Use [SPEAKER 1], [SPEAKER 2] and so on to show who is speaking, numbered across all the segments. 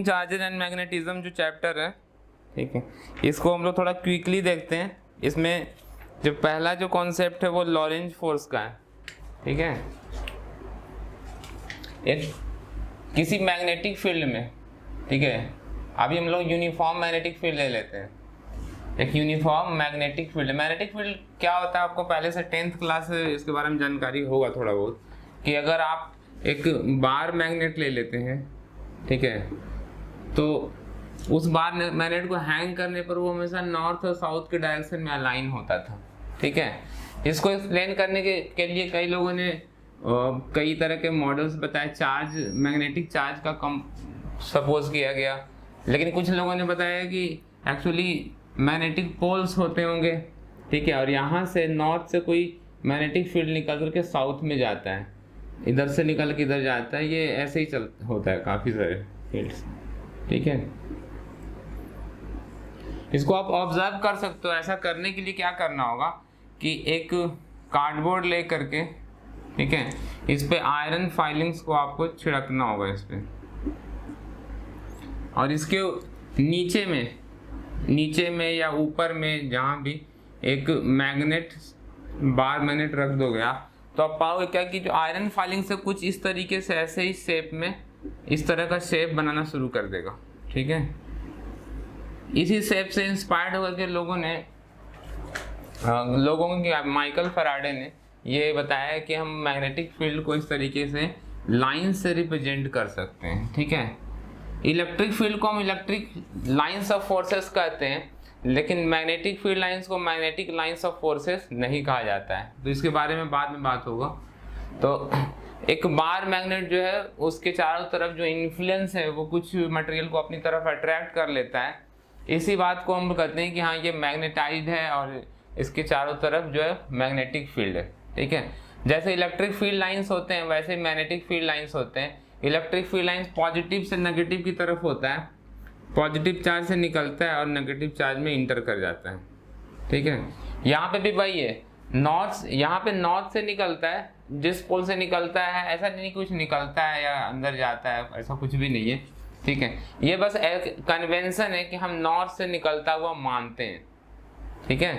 [SPEAKER 1] Moving charges and magnetism जो chapter है, ठीक है, इसको हम लोग थोड़ा क्विकली देखते हैं। इसमें जो पहला जो कॉन्सेप्ट है वो लॉरेंज फोर्स का है, ठीक है। एक किसी मैग्नेटिक फील्ड में, ठीक है, अभी हम लोग यूनिफॉर्म मैग्नेटिक फील्ड ले लेते हैं। एक uniform magnetic field, magnetic field क्या होता है आपको पहले से 10th क्लास से इसके बारे में जानकारी होगा थोड़ा बहुत, कि अगर आप एक बार मैग्नेट ले लेते हैं, ठीक है, तो उस बार मैग्नेट को हैंग करने पर वो हमेशा नॉर्थ और साउथ के डायरेक्शन में अलाइन होता था, ठीक है। इसको एक्सप्लेन करने के लिए कई लोगों ने कई तरह के मॉडल्स बताए। चार्ज, मैग्नेटिक चार्ज का कम सपोज किया गया, लेकिन कुछ लोगों ने बताया कि एक्चुअली मैग्नेटिक पोल्स होते होंगे, ठीक है, और यहाँ से नॉर्थ से कोई मैग्नेटिक फील्ड निकल करके साउथ में जाता है, इधर से निकल के इधर जाता है। ये ऐसे ही होता है काफ़ी सारे फील्ड्स, ठीक है। इसको आप ऑब्जर्व कर सकते हो। ऐसा करने के लिए क्या करना होगा कि एक कार्डबोर्ड ले करके, ठीक है, इस पे आयरन फाइलिंग्स को आपको छिड़कना होगा इस पे, और इसके नीचे में या ऊपर में जहाँ भी एक मैग्नेट, बार मैग्नेट रख दोगे आप, तो आप पाओगे क्या कि जो आयरन फाइलिंग से कुछ इस तरीके से ऐसे ही शेप में, इस तरह का शेप बनाना शुरू कर देगा, ठीक है। इसी शेप से इंस्पायर्ड होकर के लोगों के माइकल फैराडे ने ये बताया कि हम मैग्नेटिक फील्ड को इस तरीके से लाइन से रिप्रेजेंट कर सकते हैं, ठीक है। इलेक्ट्रिक फील्ड को हम इलेक्ट्रिक लाइंस ऑफ फोर्सेस कहते हैं, लेकिन मैग्नेटिक फील्ड लाइंस को मैग्नेटिक लाइंस ऑफ फोर्सेस नहीं कहा जाता है। तो इसके बारे में बाद में बात होगा। तो एक बार मैग्नेट जो है उसके चारों तरफ जो इन्फ्लुएंस है वो कुछ मटेरियल को अपनी तरफ अट्रैक्ट कर लेता है। इसी बात को हम कहते हैं कि हाँ ये मैग्नेटाइज्ड है और इसके चारों तरफ जो है मैग्नेटिक फील्ड है, ठीक है। जैसे इलेक्ट्रिक फील्ड लाइंस होते हैं वैसे मैग्नेटिक फील्ड लाइंस होते हैं। इलेक्ट्रिक फील्ड लाइंस पॉजिटिव से नेगेटिव की तरफ होता है, पॉजिटिव चार्ज से निकलता है और नेगेटिव चार्ज में इंटर कर जाता है, ठीक है। यहाँ पे भी वही है, यहाँ पे नॉर्थ से निकलता है, जिस पोल से निकलता है ऐसा नहीं कुछ निकलता है या अंदर जाता है, ऐसा कुछ भी नहीं है, ठीक है। ये बस एक कन्वेंशन है कि हम नॉर्थ से निकलता हुआ मानते हैं, ठीक है।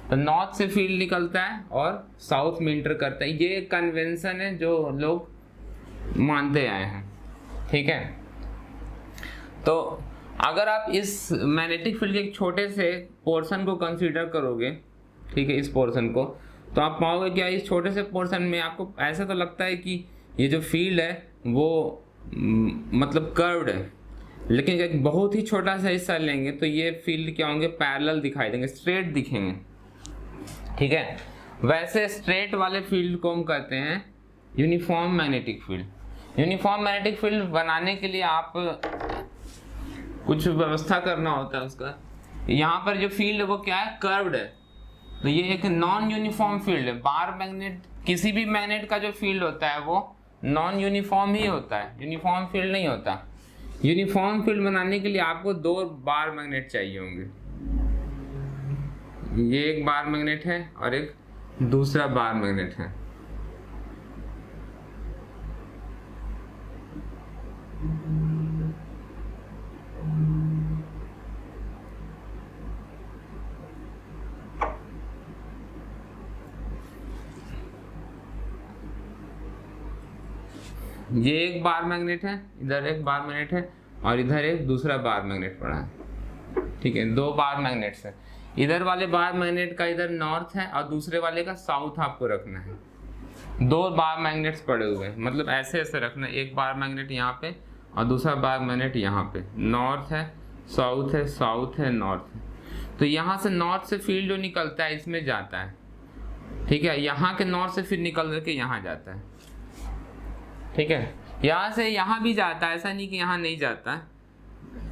[SPEAKER 1] तो नॉर्थ से फील्ड निकलता है और साउथ में इंटर करता है, ये कन्वेंशन है जो लोग मानते आए हैं, ठीक है। तो अगर आप इस मैग्नेटिक फील्ड के एक छोटे से पोर्शन को कंसीडर करोगे, ठीक है, इस पोर्शन को, तो आप पाओगे क्या इस छोटे से पोर्शन में आपको ऐसा तो लगता है कि ये जो फील्ड है वो मतलब कर्व्ड है, लेकिन एक बहुत ही छोटा सा हिस्सा लेंगे तो ये फील्ड क्या होंगे, पैरेलल दिखाई देंगे, स्ट्रेट दिखेंगे, ठीक है। वैसे स्ट्रेट वाले फील्ड को हम कहते हैं uniform magnetic field. Uniform magnetic field बनाने के लिए आप कुछ व्यवस्था करना होता है उसका। यहाँ पर जो फील्ड है वो क्या है, कर्व्ड है, तो ये एक नॉन यूनिफॉर्म फील्ड है। बार मैग्नेट, किसी भी मैग्नेट का जो फील्ड होता है वो नॉन यूनिफॉर्म ही होता है, यूनिफॉर्म फील्ड नहीं होता। यूनिफॉर्म फील्ड बनाने के लिए आपको 2 बार मैग्नेट चाहिए होंगे। ये एक बार मैग्नेट है और एक दूसरा बार मैग्नेट है, ये एक बार मैग्नेट है, इधर एक बार मैग्नेट है और इधर एक दूसरा बार मैग्नेट पड़ा है, ठीक है। 2 बार मैग्नेट्स है। इधर वाले बार मैग्नेट का इधर नॉर्थ है और दूसरे वाले का साउथ आपको रखना है। 2 बार मैग्नेट्स पड़े हुए हैं, मतलब ऐसे ऐसे रखना है, एक बार मैग्नेट यहाँ पे और दूसरा बार मैग्नेट यहाँ पे। नॉर्थ है, साउथ है, साउथ है, नॉर्थ है। तो यहाँ से नॉर्थ से फील्ड जो निकलता है इसमें जाता है, ठीक है। यहाँ के नॉर्थ से फिर निकल करके यहाँ जाता है, ठीक है। यहाँ से यहाँ भी जाता है, ऐसा नहीं कि यहाँ नहीं जाता है।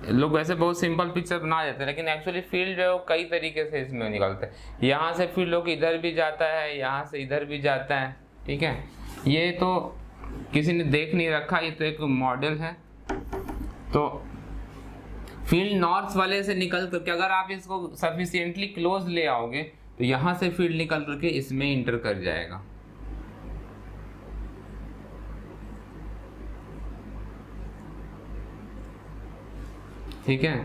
[SPEAKER 1] लोग वैसे बहुत सिंपल पिक्चर बना देते हैं, लेकिन एक्चुअली फील्ड जो है वो कई तरीके से इसमें निकलता है। यहाँ से फील्ड लोग इधर भी जाता है, यहाँ से इधर भी जाता है, ठीक है। ये तो किसी ने देख नहीं रखा, ये तो एक मॉडल है। तो फील्ड नॉर्थ वाले से निकल करके अगर आप इसको सफिशिएंटली क्लोज ले आओगे तो यहाँ से फील्ड निकल करके इसमें इंटर कर जाएगा, ठीक है।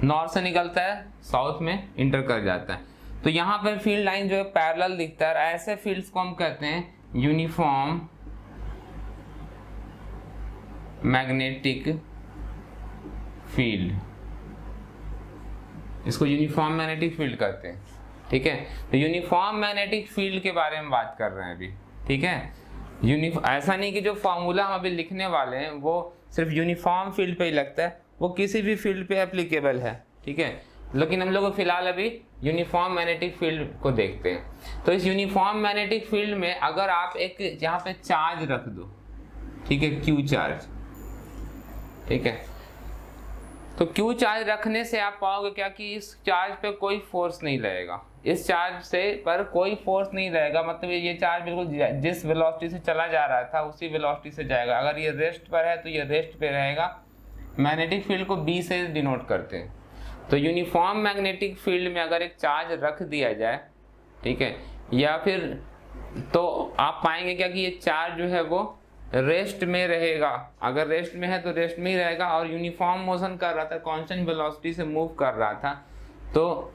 [SPEAKER 1] नॉर्थ से निकलता है, साउथ में इंटर कर जाता है। तो यहाँ पर फील्ड लाइन जो है पैरेलल दिखता है। ऐसे फील्ड्स को हम कहते हैं यूनिफॉर्म मैग्नेटिक फील्ड। इसको यूनिफॉर्म मैग्नेटिक फील्ड कहते हैं, ठीक है। तो यूनिफॉर्म मैग्नेटिक फील्ड के बारे में बात कर रहे हैं अभी, ठीक है। ऐसा नहीं कि जो फॉर्मूला हम अभी लिखने वाले हैं वो सिर्फ यूनिफॉर्म फील्ड पे ही लगता है, वो किसी भी फील्ड पे एप्लीकेबल है, ठीक है। लेकिन हम लोग फिलहाल अभी यूनिफॉर्म मैग्नेटिक फील्ड को देखते हैं। तो इस यूनिफॉर्म मैग्नेटिक फील्ड में अगर आप एक यहाँ पे चार्ज रख दो, ठीक है, क्यू चार्ज, ठीक है। तो क्यू चार्ज रखने से आप पाओगे क्या कि इस चार्ज पे कोई फोर्स नहीं रहेगा, इस चार्ज से पर कोई फोर्स नहीं रहेगा। मतलब ये चार्ज बिल्कुल जिस वेलोसिटी से चला जा रहा था उसी वेलोसिटी से जाएगा। अगर ये रेस्ट पर है तो ये रेस्ट पे रहेगा। मैग्नेटिक फील्ड को बी से डिनोट करते हैं। तो यूनिफॉर्म मैग्नेटिक फील्ड में अगर एक चार्ज रख दिया जाए, ठीक है, या फिर तो आप पाएंगे क्या कि ये चार्ज जो है वो रेस्ट में रहेगा। अगर रेस्ट में है तो रेस्ट में ही रहेगा और यूनिफॉर्म मोशन कर रहा था, कांस्टेंट वेलोसिटी से मूव कर रहा था, तो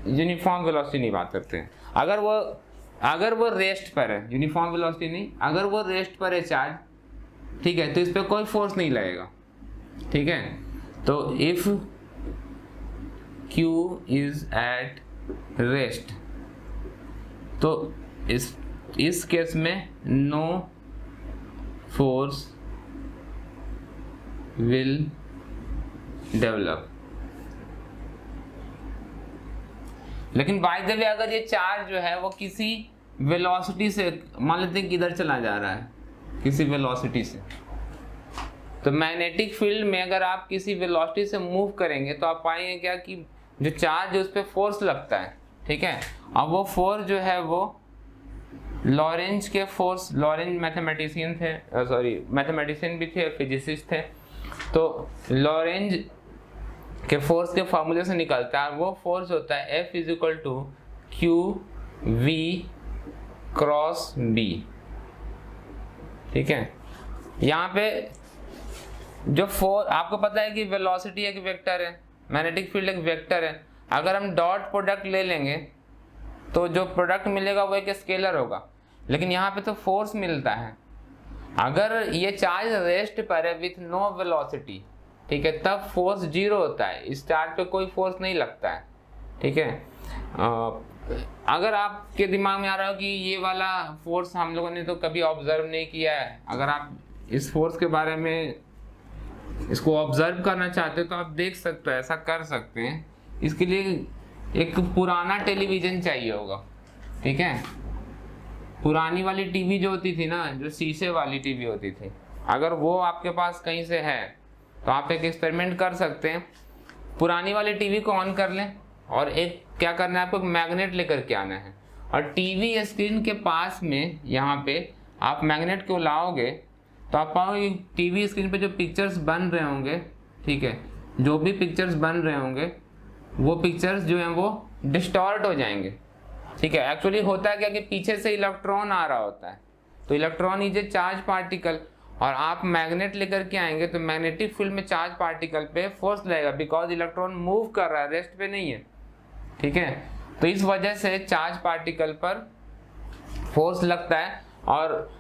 [SPEAKER 1] यूनिफॉर्म वेलोसिटी नहीं बात करते हैं। अगर वो रेस्ट पर है, यूनिफॉर्म वेलोसिटी नहीं, अगर वो रेस्ट पर है चार्ज, ठीक है, तो इस पर कोई फोर्स नहीं लगेगा, ठीक है। तो if Q is at rest, तो इस केस में नो फोर्स विल डेवलप। लेकिन बाय द वे अगर ये चार्ज जो है वो किसी वेलोसिटी से, मान लेते हैं कि इधर चला जा रहा है किसी वेलोसिटी से, तो मैग्नेटिक फील्ड में अगर आप किसी वेलोसिटी से मूव करेंगे तो आप पाएंगे क्या कि जो चार्ज है उस पर फोर्स लगता है, ठीक है। अब वो फोर्स जो है वो लॉरेंज के फोर्स, लॉरेंज मैथमेटिशियन थे, मैथमेटिशियन भी थे, फिजिसिस्ट थे। तो लॉरेंज के फोर्स के फॉर्मूले से निकलता है, वो फोर्स होता है F is to Q V cross B, ठीक है। यहाँ पे जो फोर्स, आपको पता है कि वेलोसिटी एक वेक्टर है, मैग्नेटिक फील्ड एक वेक्टर है। अगर हम डॉट प्रोडक्ट ले लेंगे तो जो प्रोडक्ट मिलेगा वो एक स्केलर होगा, लेकिन यहाँ पे तो फोर्स मिलता है। अगर ये चार्ज रेस्ट पर है विथ नो वेलोसिटी, ठीक है, तब फोर्स जीरो होता है, इस चार्ज पे कोई फोर्स नहीं लगता है, ठीक है। अगर आपके दिमाग में आ रहा हो कि ये वाला फोर्स हम लोगों ने तो कभी ऑब्जर्व नहीं किया है, अगर आप इस फोर्स के बारे में इसको ऑब्जर्व करना चाहते हो तो आप देख सकते हो, ऐसा कर सकते हैं। इसके लिए एक पुराना टेलीविज़न चाहिए होगा, ठीक है। पुरानी वाली टीवी जो होती थी ना, जो शीशे वाली टीवी होती थी, अगर वो आपके पास कहीं से है तो आप एक एक्सपेरिमेंट कर सकते हैं। पुरानी वाली टीवी को ऑन कर लें और एक क्या करना है आपको, एक मैग्नेट लेकर के आना है और टीवी स्क्रीन के पास में यहाँ पे आप मैग्नेट को लाओगे तो आप पाओगे टीवी स्क्रीन पे जो पिक्चर्स बन रहे होंगे, ठीक है, जो भी पिक्चर्स बन रहे होंगे वो पिक्चर्स जो हैं वो डिस्टॉर्ट हो जाएंगे, ठीक है। एक्चुअली होता है क्या कि पीछे से इलेक्ट्रॉन आ रहा होता है, तो electron is a charge particle, और आप मैग्नेट लेकर के आएंगे तो मैग्नेटिक फील्ड में चार्ज पार्टिकल पे फोर्स लगेगा, बिकॉज इलेक्ट्रॉन मूव कर रहा है, रेस्ट पे नहीं है, ठीक है। तो इस वजह से चार्ज पार्टिकल पर फोर्स लगता है और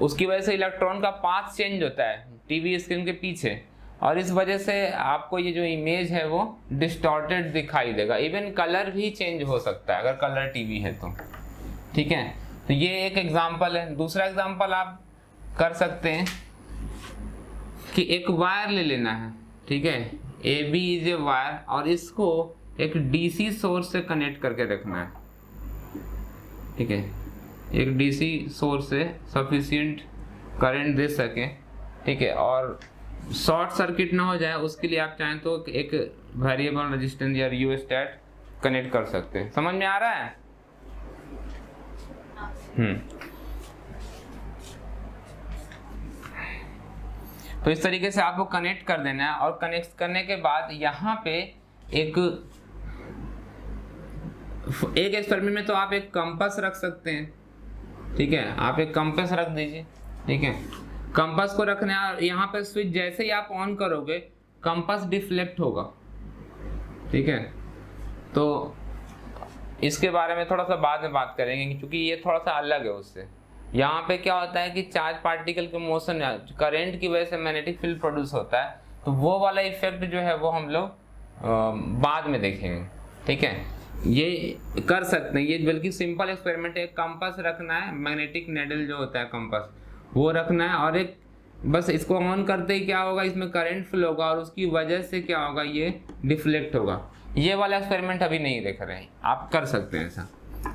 [SPEAKER 1] उसकी वजह से इलेक्ट्रॉन का पाथ चेंज होता है टीवी स्क्रीन के पीछे, और इस वजह से आपको ये जो इमेज है वो डिस्टॉर्टेड दिखाई देगा। इवन कलर भी चेंज हो सकता है अगर कलर टीवी है तो, ठीक है। तो ये एक एग्जांपल है। दूसरा एग्जांपल आप कर सकते हैं कि एक वायर ले लेना है, ठीक है, A B is a wire, और इसको एक डीसी सोर्स से कनेक्ट करके रखना है, ठीक है। एक डीसी सोर्स से सफिशिएंट करंट दे सके, ठीक है, और शॉर्ट सर्किट ना हो जाए उसके लिए आप चाहें तो एक वेरिएबल रेजिस्टेंस या रियोस्टैट कनेक्ट कर सकते हैं। समझ में आ रहा है? तो इस तरीके से आपको कनेक्ट कर देना है, और कनेक्ट करने के बाद यहाँ पे एक एक्सपेरिमेंट में तो आप एक कंपास रख सकते हैं, ठीक है, आप एक कंपास रख दीजिए। ठीक है, कंपास को रखना है और यहाँ पे स्विच जैसे ही आप ऑन करोगे कंपास डिफ्लेक्ट होगा। ठीक है, तो इसके बारे में थोड़ा सा बाद में बात करेंगे क्योंकि ये थोड़ा सा अलग है उससे। यहाँ पे क्या होता है कि चार्ज पार्टिकल के मोशन करंट की वजह से मैग्नेटिक फील्ड प्रोड्यूस होता है, तो वो वाला इफेक्ट जो है वो हम लोग बाद में देखेंगे। ठीक है, ये कर सकते हैं, ये बल्कि सिंपल एक्सपेरिमेंट है। कंपास रखना है, मैग्नेटिक नेडल जो होता है कंपास वो रखना है, और एक बस इसको ऑन करते ही क्या होगा, इसमें करंट फ्लो होगा और उसकी वजह से क्या होगा, ये डिफ्लेक्ट होगा। ये वाला एक्सपेरिमेंट अभी नहीं देख रहे हैं, आप कर सकते हैं ऐसा।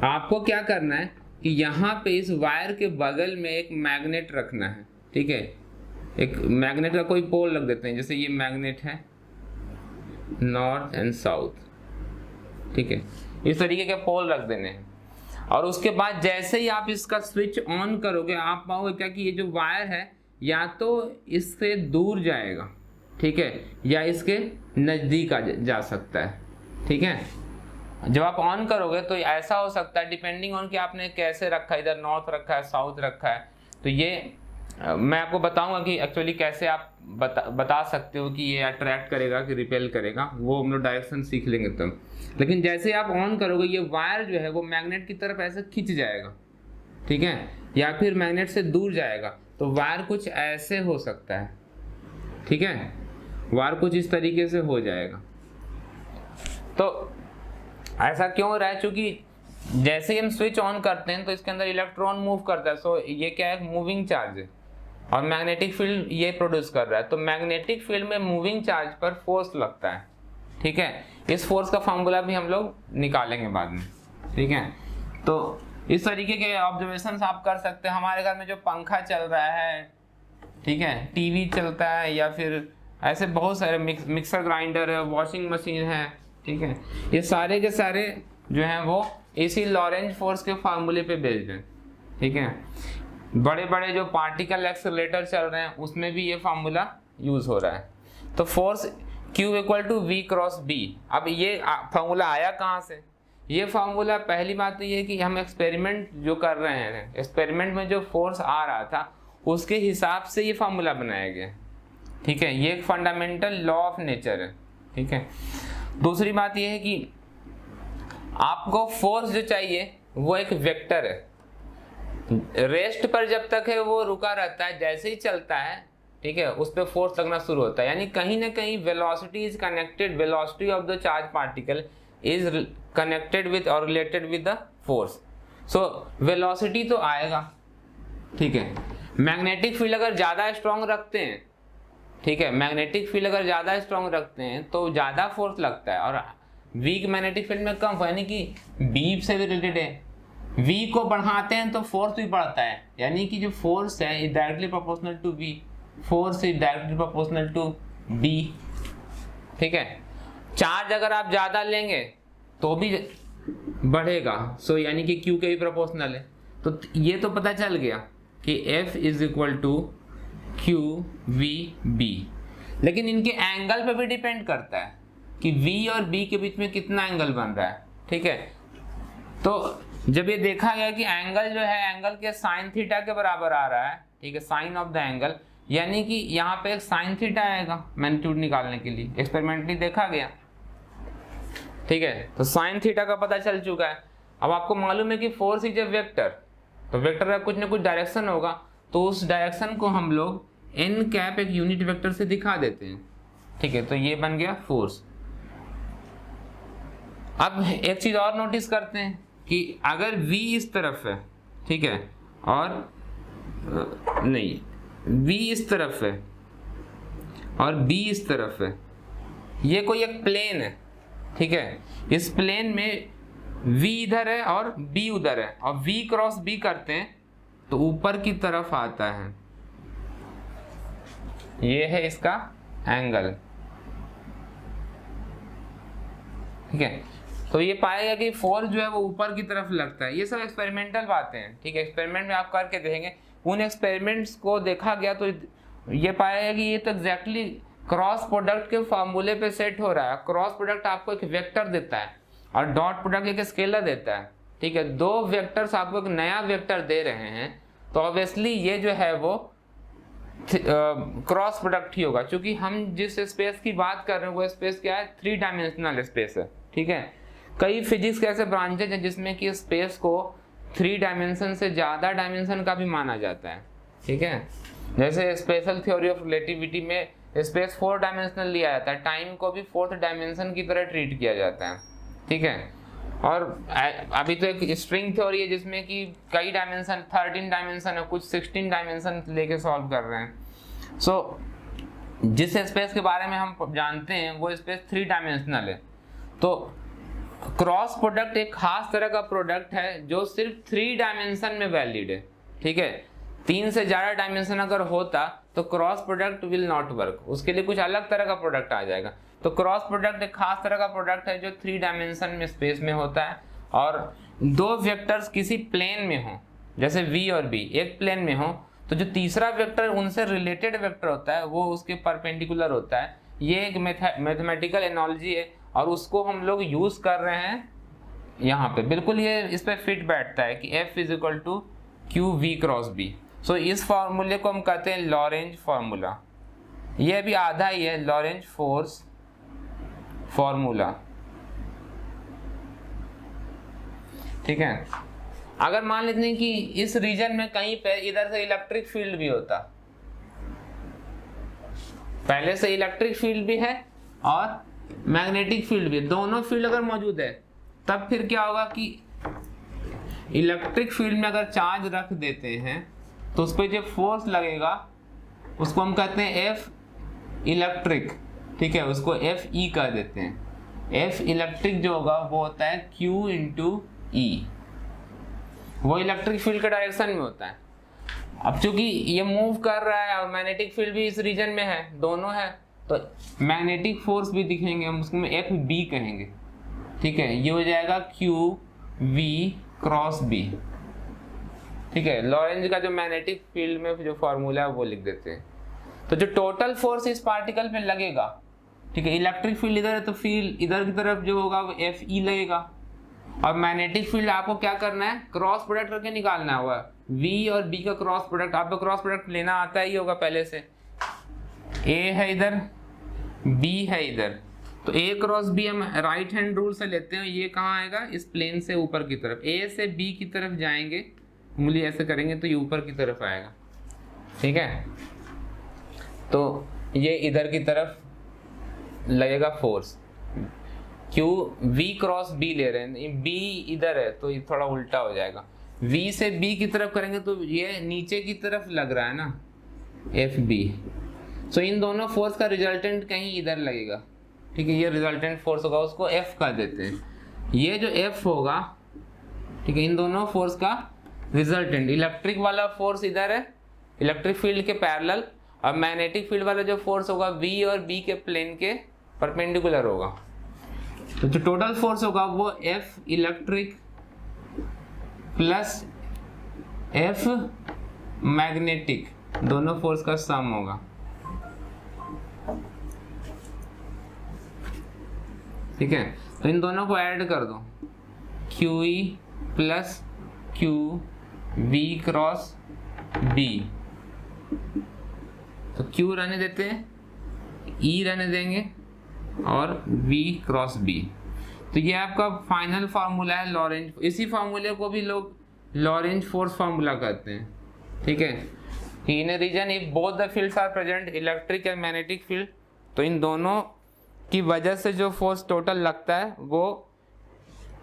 [SPEAKER 1] आपको क्या करना है कि यहाँ पे इस वायर के बगल में एक मैग्नेट रखना है। ठीक है, एक मैग्नेट का कोई पोल रख देते हैं, जैसे ये मैग्नेट है नॉर्थ एंड साउथ। ठीक है, इस तरीके के पोल रख देने हैं, और उसके बाद जैसे ही आप इसका स्विच ऑन करोगे आप पाओगे क्या कि ये जो वायर है या तो इससे दूर जाएगा, ठीक है, या इसके नज़दीक जा सकता है। ठीक है, जब आप ऑन करोगे तो ऐसा हो सकता है, डिपेंडिंग ऑन कि आपने कैसे रखा है, इधर नॉर्थ रखा है साउथ रखा है, तो ये मैं आपको बताऊंगा कि एक्चुअली कैसे आप बता सकते हो कि ये अट्रैक्ट करेगा कि रिपेल करेगा, वो हम लोग डायरेक्शन सीख लेंगे तब। लेकिन जैसे आप ऑन करोगे ये वायर जो है वो मैग्नेट की तरफ ऐसे खिंच जाएगा। ठीक है, या फिर मैग्नेट से दूर जाएगा, तो वायर कुछ ऐसे हो सकता है। ठीक है, वायर कुछ इस तरीके से हो जाएगा। तो ऐसा क्यों हो रहा है, क्योंकि जैसे ही हम स्विच ऑन करते हैं तो इसके अंदर इलेक्ट्रॉन मूव करता है। सो ये क्या है, मूविंग चार्ज है, और मैग्नेटिक फील्ड ये प्रोड्यूस कर रहा है। तो मैग्नेटिक फील्ड में मूविंग चार्ज पर फोर्स लगता है। ठीक है, इस फोर्स का फॉर्मूला भी हम लोग निकालेंगे बाद में। ठीक है, तो इस तरीके के ऑब्जर्वेशंस आप कर सकते हैं। हमारे घर में जो पंखा चल रहा है, ठीक है, टीवी चलता है, या फिर ऐसे बहुत सारे मिक्सर ग्राइंडर है, वॉशिंग मशीन है। ठीक है, ये सारे के सारे जो हैं वो इसी लॉरेंज फोर्स के फार्मूले पे बेस्ड है। ठीक है, बड़े बड़े जो पार्टिकल एक्सेलरेटर चल रहे हैं उसमें भी ये फार्मूला यूज हो रहा है। तो force Q equal to V cross B। अब ये फार्मूला आया कहाँ से? ये फार्मूला, पहली बात तो ये कि हम एक्सपेरिमेंट जो कर रहे हैं, एक्सपेरिमेंट में जो फोर्स आ रहा था उसके हिसाब से ये फार्मूला बनाया गया। ठीक है, ये एक फंडामेंटल लॉ ऑफ नेचर है। ठीक है, दूसरी बात ये है कि आपको फोर्स जो चाहिए वो एक वेक्टर है। रेस्ट पर जब तक है वो रुका रहता है, जैसे ही चलता है, ठीक है, उस पर फोर्स लगना शुरू होता है। यानी कहीं ना कहीं velocity is connected, velocity of the charge particle is connected with और related with the force. So velocity तो आएगा। ठीक है, मैग्नेटिक फील्ड अगर ज़्यादा स्ट्रॉन्ग रखते हैं, ठीक है, मैग्नेटिक फील्ड अगर ज़्यादा स्ट्रॉन्ग रखते हैं तो ज़्यादा फोर्स लगता है, और वीक मैग्नेटिक फील्ड में कम, यानी कि बी से भी रिलेटेड है। वी को बढ़ाते हैं तो फोर्स भी बढ़ता है, यानी कि जो फोर्स है is directly proportional to V, force is directly proportional to B. ठीक है, चार्ज अगर आप ज़्यादा लेंगे तो भी बढ़ेगा, सो यानी कि क्यू के भी प्रोपोर्शनल है। तो ये तो पता चल गया कि F is equal to Q V B. लेकिन इनके एंगल पे भी डिपेंड करता है कि V और B के बीच में कितना एंगल बन रहा है। ठीक है, तो जब ये देखा गया कि एंगल जो है एंगल के साइन थीटा के बराबर आ रहा है, ठीक है, साइन ऑफ द एंगल, यानी कि यहाँ पे एक साइन थीटा आएगा मैग्नीट्यूड निकालने के लिए, एक्सपेरिमेंटली देखा गया। ठीक है, तो साइन थीटा का पता चल चुका है। अब आपको मालूम है कि फोर्स इज ए वेक्टर, तो वेक्टर का कुछ ना कुछ डायरेक्शन होगा, तो उस डायरेक्शन को हम लोग n कैप एक यूनिट वेक्टर से दिखा देते हैं। ठीक है, तो ये बन गया फोर्स। अब एक चीज और नोटिस करते हैं कि अगर V इस तरफ है, ठीक है, और नहीं, V इस तरफ है और B इस तरफ है, ये कोई एक प्लेन है। ठीक है, इस प्लेन में V इधर है और B उधर है, और V क्रॉस B करते हैं तो ऊपर की तरफ आता है, ये है इसका एंगल। ठीक है, तो ये पाएगा कि फोर्स जो है वो ऊपर की तरफ लगता है। ये सब एक्सपेरिमेंटल बातें हैं। ठीक है, एक्सपेरिमेंट में आप करके देखेंगे। उन एक्सपेरिमेंट्स को देखा गया तो ये पाएगा कि ये तो एग्जैक्टली क्रॉस प्रोडक्ट के फार्मूले पे सेट हो रहा है। क्रॉस प्रोडक्ट आपको एक वेक्टर देता है और डॉट प्रोडक्ट एक स्केलर देता है। ठीक है, दो वेक्टर्स आपको एक नया वेक्टर दे रहे हैं, तो ऑब्वियसली ये जो है वो क्रॉस प्रोडक्ट ही होगा, क्योंकि हम जिस स्पेस की बात कर रहे हैं वो स्पेस क्या है, 3 डायमेंशनल स्पेस है। ठीक है, कई फिजिक्स के ऐसे ब्रांचेज हैं जिसमें कि स्पेस को 3 डायमेंशन से ज़्यादा डायमेंशन का भी माना जाता है। ठीक है, जैसे स्पेशल थ्योरी ऑफ रिलेटिविटी में स्पेस 4 डायमेंशनल लिया जाता है, टाइम को भी 4th डायमेंशन की तरह ट्रीट किया जाता है। ठीक है, और अभी तो एक स्ट्रिंग थ्योरी है जिसमें कि कई डायमेंशन 13 डायमेंशन है, कुछ 16 डायमेंशन लेके सॉल्व कर रहे हैं। सो जिस स्पेस के बारे में हम जानते हैं वो स्पेस 3 डायमेंशनल है। तो क्रॉस प्रोडक्ट एक खास तरह का प्रोडक्ट है जो सिर्फ 3 डायमेंशन में वैलिड है। ठीक है, 3 से ज़्यादा डायमेंशन अगर होता तो cross product will not work, उसके लिए कुछ अलग तरह का प्रोडक्ट आ जाएगा। तो क्रॉस प्रोडक्ट एक खास तरह का प्रोडक्ट है जो 3 डायमेंशन में स्पेस में होता है, और दो वेक्टर्स किसी प्लेन में हो, जैसे v और b एक प्लेन में हो, तो जो तीसरा वेक्टर उनसे रिलेटेड वेक्टर होता है वो उसके परपेंडिकुलर होता है। ये एक मैथमेटिकल एनालॉजी है और उसको हम लोग यूज कर रहे हैं यहाँ पे, बिल्कुल ये इस पे फिट बैठता है कि F is equal to Q V cross B. So इस फॉर्मूले को हम कहते हैं लॉरेंज फार्मूला। ये भी आधा ही है, लॉरेंज फोर्स फॉर्मूला। ठीक है, अगर मान लेते हैं कि इस रीजन में कहीं पे इधर से इलेक्ट्रिक फील्ड भी होता, पहले से इलेक्ट्रिक फील्ड भी है और मैग्नेटिक फील्ड भी है, दोनों फील्ड अगर मौजूद है, तब फिर क्या होगा कि इलेक्ट्रिक फील्ड में अगर चार्ज रख देते हैं तो उस पर जो फोर्स लगेगा उसको हम कहते हैं F इलेक्ट्रिक। ठीक है, उसको FE कर देते हैं। F इलेक्ट्रिक जो होगा वो होता है Q इंटू E, वो इलेक्ट्रिक फील्ड के डायरेक्शन में होता है। अब चूंकि ये मूव कर रहा है और मैग्नेटिक फील्ड भी इस रीजन में है, दोनों है, तो मैग्नेटिक फोर्स भी दिखेंगे, हम उसको FB कहेंगे। ठीक है, ये हो जाएगा QV क्रॉस B। ठीक है, लॉरेंज का जो मैग्नेटिक फील्ड में जो फॉर्मूला है वो लिख देते हैं। तो जो टोटल फोर्स इस पार्टिकल पे लगेगा, ठीक है, इलेक्ट्रिक फील्ड इधर है तो फील्ड इधर की तरफ जो होगा वो FE लगेगा, और मैग्नेटिक फील्ड आपको क्या करना है, क्रॉस प्रोडक्ट करके निकालना होगा। V और B का क्रॉस प्रोडक्ट, आपको क्रॉस प्रोडक्ट लेना आता ही होगा पहले से। A है इधर, B है इधर, तो A क्रॉस B हम राइट हैंड रूल से लेते हैं। ये कहाँ आएगा, इस प्लेन से ऊपर की तरफ, A से B की तरफ जाएंगे, उंगली ऐसे करेंगे तो ये ऊपर की तरफ आएगा। ठीक है, तो ये इधर की तरफ लगेगा फोर्स, क्यों V क्रॉस B ले रहे हैं, B इधर है तो ये थोड़ा उल्टा हो जाएगा। V से B की तरफ करेंगे तो ये नीचे की तरफ लग रहा है ना, FB। सो इन दोनों फोर्स का रिजल्टेंट कहीं इधर लगेगा। ठीक है, ये रिजल्टेंट फोर्स होगा, उसको F कर देते हैं। ये जो F होगा, ठीक है, इन दोनों फोर्स का रिजल्टेंट, इलेक्ट्रिक वाला फोर्स इधर है इलेक्ट्रिक फील्ड के पैरेलल, और मैग्नेटिक फील्ड वाला जो फोर्स होगा V और B के प्लेन के परपेंडिकुलर होगा। तो जो टोटल फोर्स होगा वो F electric plus F magnetic, दोनों फोर्स का सम होगा। ठीक है, तो इन दोनों को ऐड कर दो, QE plus QV cross B। तो Q रहने देते हैं, E रहने देंगे, और V क्रॉस B। तो ये आपका फाइनल फार्मूला है लॉरेंज। इसी फार्मूले को भी लोग लॉरेंज फोर्स फार्मूला कहते हैं। ठीक है, in region if both the fields are present, electric and magnetic field, तो इन दोनों की वजह से जो फोर्स टोटल लगता है वो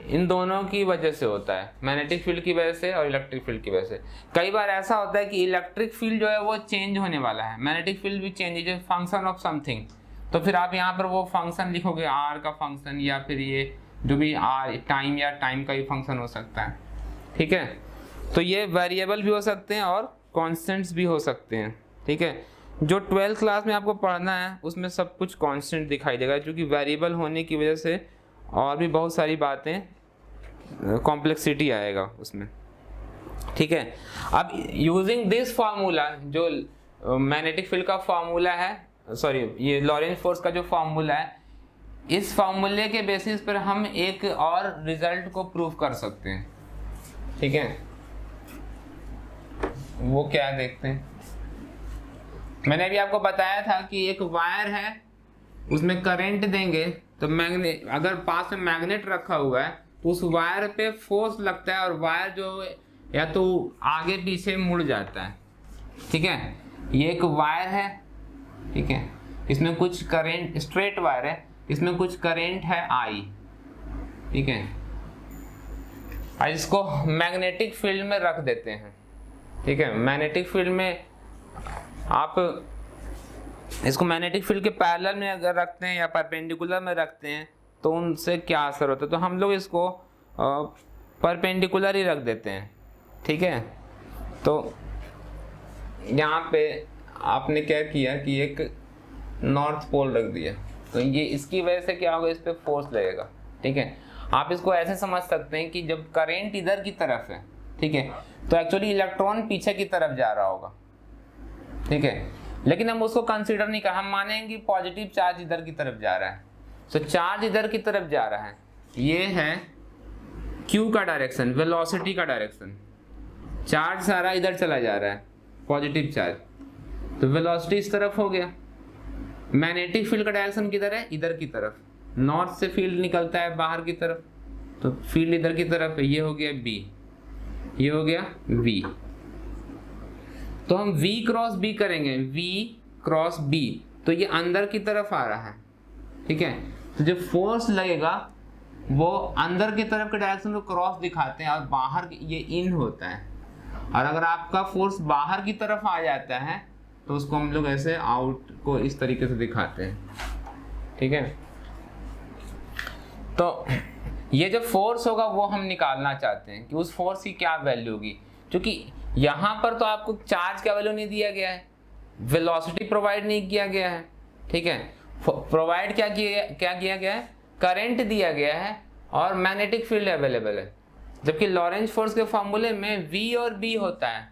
[SPEAKER 1] इन दोनों की वजह से होता है, मैग्नेटिक फील्ड की वजह से और इलेक्ट्रिक फील्ड की वजह से। कई बार ऐसा होता है कि इलेक्ट्रिक फील्ड जो है वो चेंज होने वाला है, मैग्नेटिक फील्ड भी चेंज है, फंक्शन ऑफ समथिंग, तो फिर आप यहाँ पर वो फंक्शन लिखोगे, R का फंक्शन, या फिर ये जो भी R टाइम या टाइम का ही फंक्शन हो सकता है। ठीक है, तो ये वेरिएबल भी हो सकते हैं और कॉन्स्टेंट्स भी हो सकते हैं। ठीक है, जो 12th क्लास में आपको पढ़ना है उसमें सब कुछ कांस्टेंट दिखाई देगा, क्योंकि वेरिएबल होने की वजह से और भी बहुत सारी बातें, कॉम्प्लेक्सिटी आएगा उसमें। ठीक है, अब यूजिंग दिस फार्मूला, जो मैग्नेटिक फील्ड का फार्मूला है, सॉरी ये लॉरेंज फोर्स का जो फार्मूला है, इस फार्मूले के बेसिस पर हम एक और रिजल्ट को प्रूव कर सकते हैं। ठीक है, वो क्या देखते हैं। मैंने अभी आपको बताया था कि एक वायर है, उसमें करंट देंगे तो मैग्नेट, अगर पास में मैग्नेट रखा हुआ है तो उस वायर पे फोर्स लगता है और वायर जो या तो आगे पीछे मुड़ जाता है। ठीक है, ये एक वायर है, ठीक है, इसमें कुछ करंट, स्ट्रेट वायर है, इसमें कुछ करंट है आई, ठीक है, और इसको मैग्नेटिक फील्ड में रख देते हैं। ठीक है, मैग्नेटिक फील्ड में आप इसको मैग्नेटिक फील्ड के पैरेलल में अगर रखते हैं या परपेंडिकुलर में रखते हैं तो उनसे क्या असर होता है, तो हम लोग इसको परपेंडिकुलर ही रख देते हैं। ठीक है, तो यहाँ पे आपने क्या किया कि एक नॉर्थ पोल रख दिया, तो ये इसकी वजह से क्या होगा, इस पे फोर्स लगेगा। ठीक है, आप इसको ऐसे समझ सकते हैं कि जब करंट इधर की तरफ है, ठीक है, तो एक्चुअली इलेक्ट्रॉन पीछे की तरफ जा रहा होगा। ठीक है, लेकिन हम उसको कंसीडर नहीं कर, हम मानेंगे पॉजिटिव चार्ज इधर की तरफ जा रहा है, तो चार्ज इधर की तरफ जा रहा है, ये है क्यू का डायरेक्शन, वेलोसिटी का डायरेक्शन, चार्ज सारा इधर चला जा रहा है, पॉजिटिव चार्ज, तो वेलोसिटी इस तरफ हो गया। मैग्नेटिक फील्ड का डायरेक्शन किधर है, इधर की तरफ, नॉर्थ से फील्ड निकलता है बाहर की तरफ, तो फील्ड इधर की तरफ है, ये हो गया बी, ये हो गया वी, तो हम V क्रॉस B करेंगे, V क्रॉस B, तो ये अंदर की तरफ आ रहा है। ठीक है, तो जो फोर्स लगेगा वो अंदर की तरफ के डायरेक्शन को क्रॉस दिखाते हैं और बाहर ये इन होता है, और अगर आपका फोर्स बाहर की तरफ आ जाता है तो उसको हम लोग ऐसे आउट को इस तरीके से दिखाते हैं। ठीक है, तो ये जो फोर्स होगा वो हम निकालना चाहते हैं कि उस फोर्स की क्या वैल्यू होगी, क्योंकि यहाँ पर तो आपको चार्ज का वैल्यू नहीं दिया गया है, वेलोसिटी प्रोवाइड नहीं किया गया है। ठीक है, प्रोवाइड क्या किया गया है, करंट दिया गया है और मैग्नेटिक फील्ड अवेलेबल है, जबकि लॉरेंज फोर्स के फॉर्मूले में V और B होता है,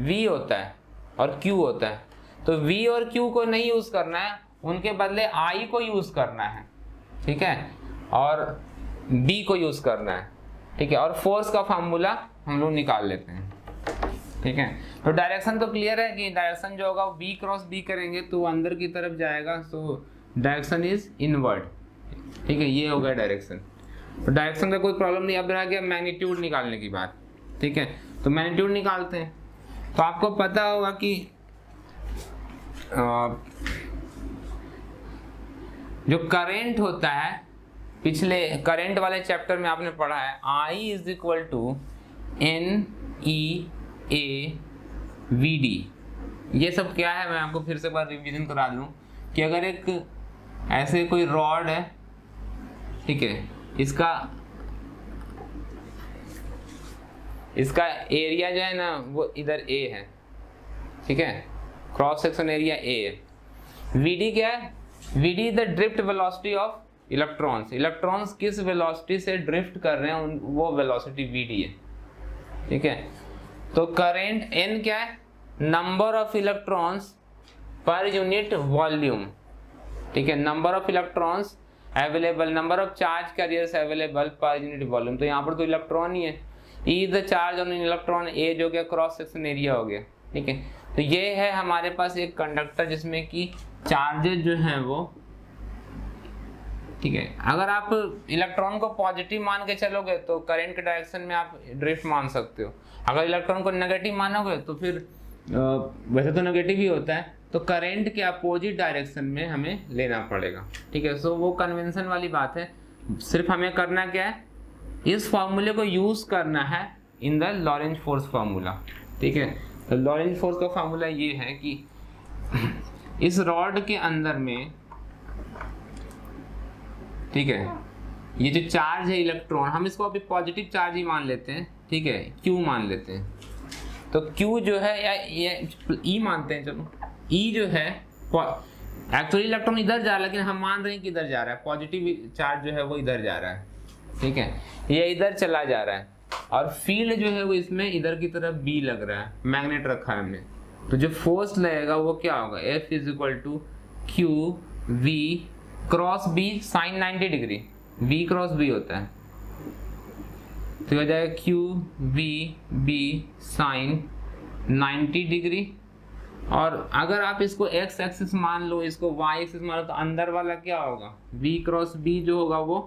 [SPEAKER 1] V होता है और Q होता है, तो V और Q को नहीं यूज करना है, उनके बदले I को यूज करना है। ठीक है, और B को यूज करना है। ठीक है, और फोर्स का फॉर्मूला हम लोग निकाल लेते हैं। ठीक है, तो डायरेक्शन तो क्लियर है कि डायरेक्शन जो होगा V क्रॉस B करेंगे तो अंदर की तरफ जाएगा, तो डायरेक्शन इज इनवर्ड। ठीक है, ये हो गया डायरेक्शन, तो डायरेक्शन का कोई प्रॉब्लम नहीं। अब रह गया मैग्नीट्यूड निकालने की बात। ठीक है, तो मैग्नीट्यूड निकालते हैं, तो आपको पता होगा कि जो करंट होता है, पिछले करंट वाले चैप्टर में आपने पढ़ा है, I is equal to NEAVD। ये सब क्या है, मैं आपको फिर से बार रिवीजन करा दूं कि अगर एक ऐसे कोई रॉड है, ठीक है, इसका एरिया जो है ना वो इधर A है। ठीक है, क्रॉस सेक्शन एरिया A है। VD क्या है, VD is the drift velocity of electrons, electrons किस वेलोसिटी से ड्रिफ्ट कर रहे हैं वो वेलोसिटी VD है। ठीक है, तो करंट N क्या है, नंबर ऑफ इलेक्ट्रॉन्स पर यूनिट वॉल्यूम। ठीक है, number of electrons available, number of charge carriers available per unit volume, तो यहाँ पर तो इलेक्ट्रॉन ही है, E is the charge on electron, A जो गया क्रॉस सेक्शन एरिया हो गया। ठीक है, तो ये है हमारे पास एक कंडक्टर जिसमें कि चार्जेस जो हैं वो, ठीक है, अगर आप इलेक्ट्रॉन को पॉजिटिव मान के चलोगे तो करंट के डायरेक्शन में आप ड्रिफ्ट मान सकते हो, अगर इलेक्ट्रॉन को नेगेटिव मानोगे तो फिर वैसे तो नेगेटिव ही होता है, तो करंट के अपोजिट डायरेक्शन में हमें लेना पड़ेगा। ठीक है, सो वो कन्वेंशन वाली बात है, सिर्फ हमें करना क्या है, इस फॉर्मूले को यूज करना है in the Lorentz force formula. ठीक है, तो लॉरेंज फोर्स का फार्मूला ये है कि इस रॉड के अंदर में, ठीक है, ये जो चार्ज है इलेक्ट्रॉन, हम इसको अभी पॉजिटिव चार्ज ही मान लेते हैं। ठीक है, Q मान लेते हैं, तो Q जो है या ये E मानते हैं, चलो E जो है, एक्चुअली इलेक्ट्रॉन इधर जा रहा है लेकिन हम मान रहे हैं कि इधर जा रहा है, पॉजिटिव चार्ज जो है वो इधर जा रहा है। ठीक है, ये इधर चला जा रहा है और फील्ड जो है वो इसमें इधर की तरफ B लग रहा है, मैग्नेट रखा है हमने, तो जो फोर्स लगेगा वो क्या होगा, F is equal to Q V cross B sine 90 degree, V cross B होता है। तो हो जाएगा Q V B sine 90 degree. और अगर आप इसको एक्स एक्सिस मान लो, इसको वाई एक्सिस मान लो, तो अंदर वाला क्या होगा, v क्रॉस b जो होगा वो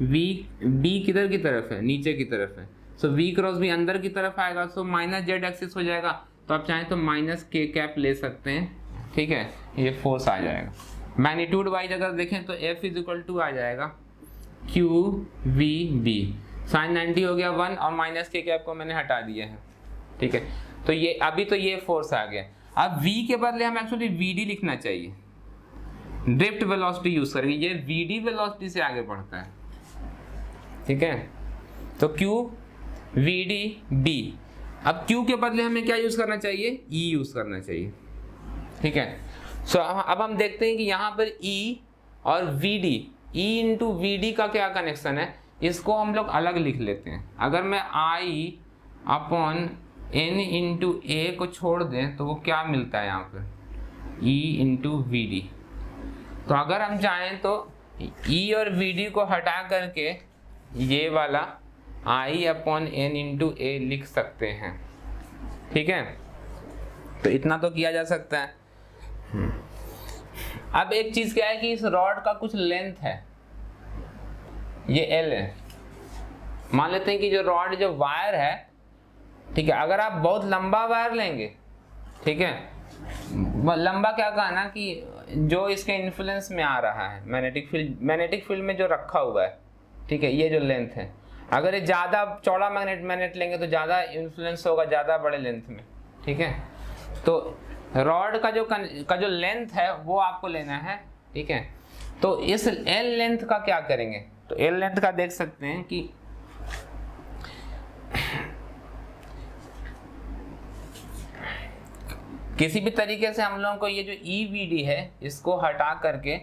[SPEAKER 1] b किधर की तरफ है, नीचे की तरफ है। सो v क्रॉस b अंदर की तरफ आएगा, सो माइनस जेड एक्सिस हो जाएगा। तो आप चाहें तो माइनस के कैप ले सकते हैं, ठीक है, ये फोर्स आ जाएगा। मैग्नीट्यूड वाइज अगर देखें तो F इज इक्वल टू आ जाएगा क्यू वी बी, साइन 90 हो गया 1 और माइनस के कैप को मैंने हटा दिया है, ठीक है। तो ये अभी तो ये फोर्स आ गया। अब v के बदले हम एक्चुअली vd लिखना चाहिए, ड्रिफ्ट वेलोसिटी यूज करेंगे, ये vd वेलोसिटी से आगे बढ़ता है, ठीक है। तो q vd b, अब q के बदले हमें क्या यूज करना चाहिए, e यूज करना चाहिए, ठीक है। सो अब हम देखते हैं कि यहाँ पर e और vd, e इंटू vd का क्या कनेक्शन है, इसको हम लोग अलग लिख लेते हैं। अगर मैं i अपॉन n इंटू ए को छोड़ दें तो वो क्या मिलता है यहाँ पर, e इंटू वी डी। तो अगर हम चाहें तो e और vd को हटा करके ये वाला i अपॉन n इंटू ए लिख सकते हैं, ठीक है। तो इतना तो किया जा सकता है। अब एक चीज क्या है कि इस रॉड का कुछ लेंथ है, ये L है। मान लेते हैं कि जो रॉड जो वायर है, ठीक है, अगर आप बहुत लंबा वायर लेंगे, ठीक है, लंबा क्या कहा ना कि जो इसके इन्फ्लुएंस में आ रहा है मैग्नेटिक फील्ड में जो रखा हुआ है, ठीक है, ये जो लेंथ है, अगर ये ज़्यादा चौड़ा मैग्नेट लेंगे तो ज़्यादा इन्फ्लुएंस होगा ज़्यादा बड़े लेंथ में, ठीक है। तो रॉड का जो लेंथ है वो आपको लेना है, ठीक है। तो इस एल लेंथ का क्या करेंगे, तो एल लेंथ का देख सकते हैं कि किसी भी तरीके से हम लोगों को ये जो EVD है इसको हटा करके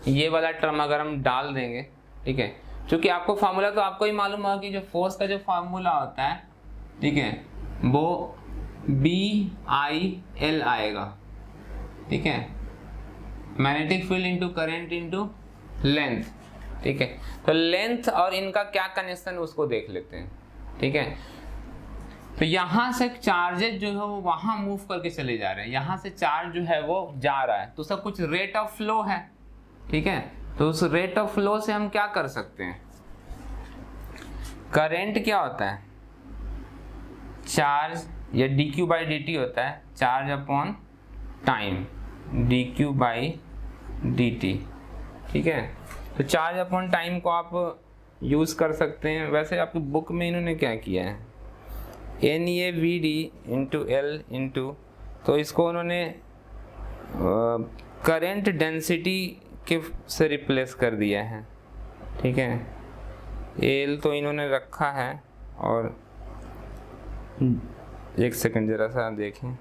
[SPEAKER 1] ये वाला टर्म अगर हम डाल देंगे, ठीक है, क्योंकि आपको फार्मूला तो आपको ही मालूम होगा कि जो फोर्स का जो फार्मूला होता है, ठीक है, वो BIL आएगा, ठीक है, magnetic field into current into length, ठीक है। तो लेंथ और इनका क्या कनेक्शन उसको देख लेते हैं, ठीक है। तो यहाँ से चार्जेस जो है वो वहाँ मूव करके चले जा रहे हैं, यहाँ से चार्ज जो है वो जा रहा है, तो सब कुछ रेट ऑफ फ्लो है, ठीक है। तो उस रेट ऑफ फ्लो से हम क्या कर सकते हैं, करंट क्या होता है, चार्ज या dq बाई dt होता है, charge upon time dq by dt, ठीक है। तो चार्ज अपॉन टाइम को आप यूज़ कर सकते हैं। वैसे आपकी बुक में इन्होंने क्या किया है, NAVD इंटू L इंटू, तो इसको उन्होंने करंट डेंसिटी के से रिप्लेस कर दिया है, ठीक है। L तो इन्होंने रखा है, और एक सेकंड जरा सा देखें,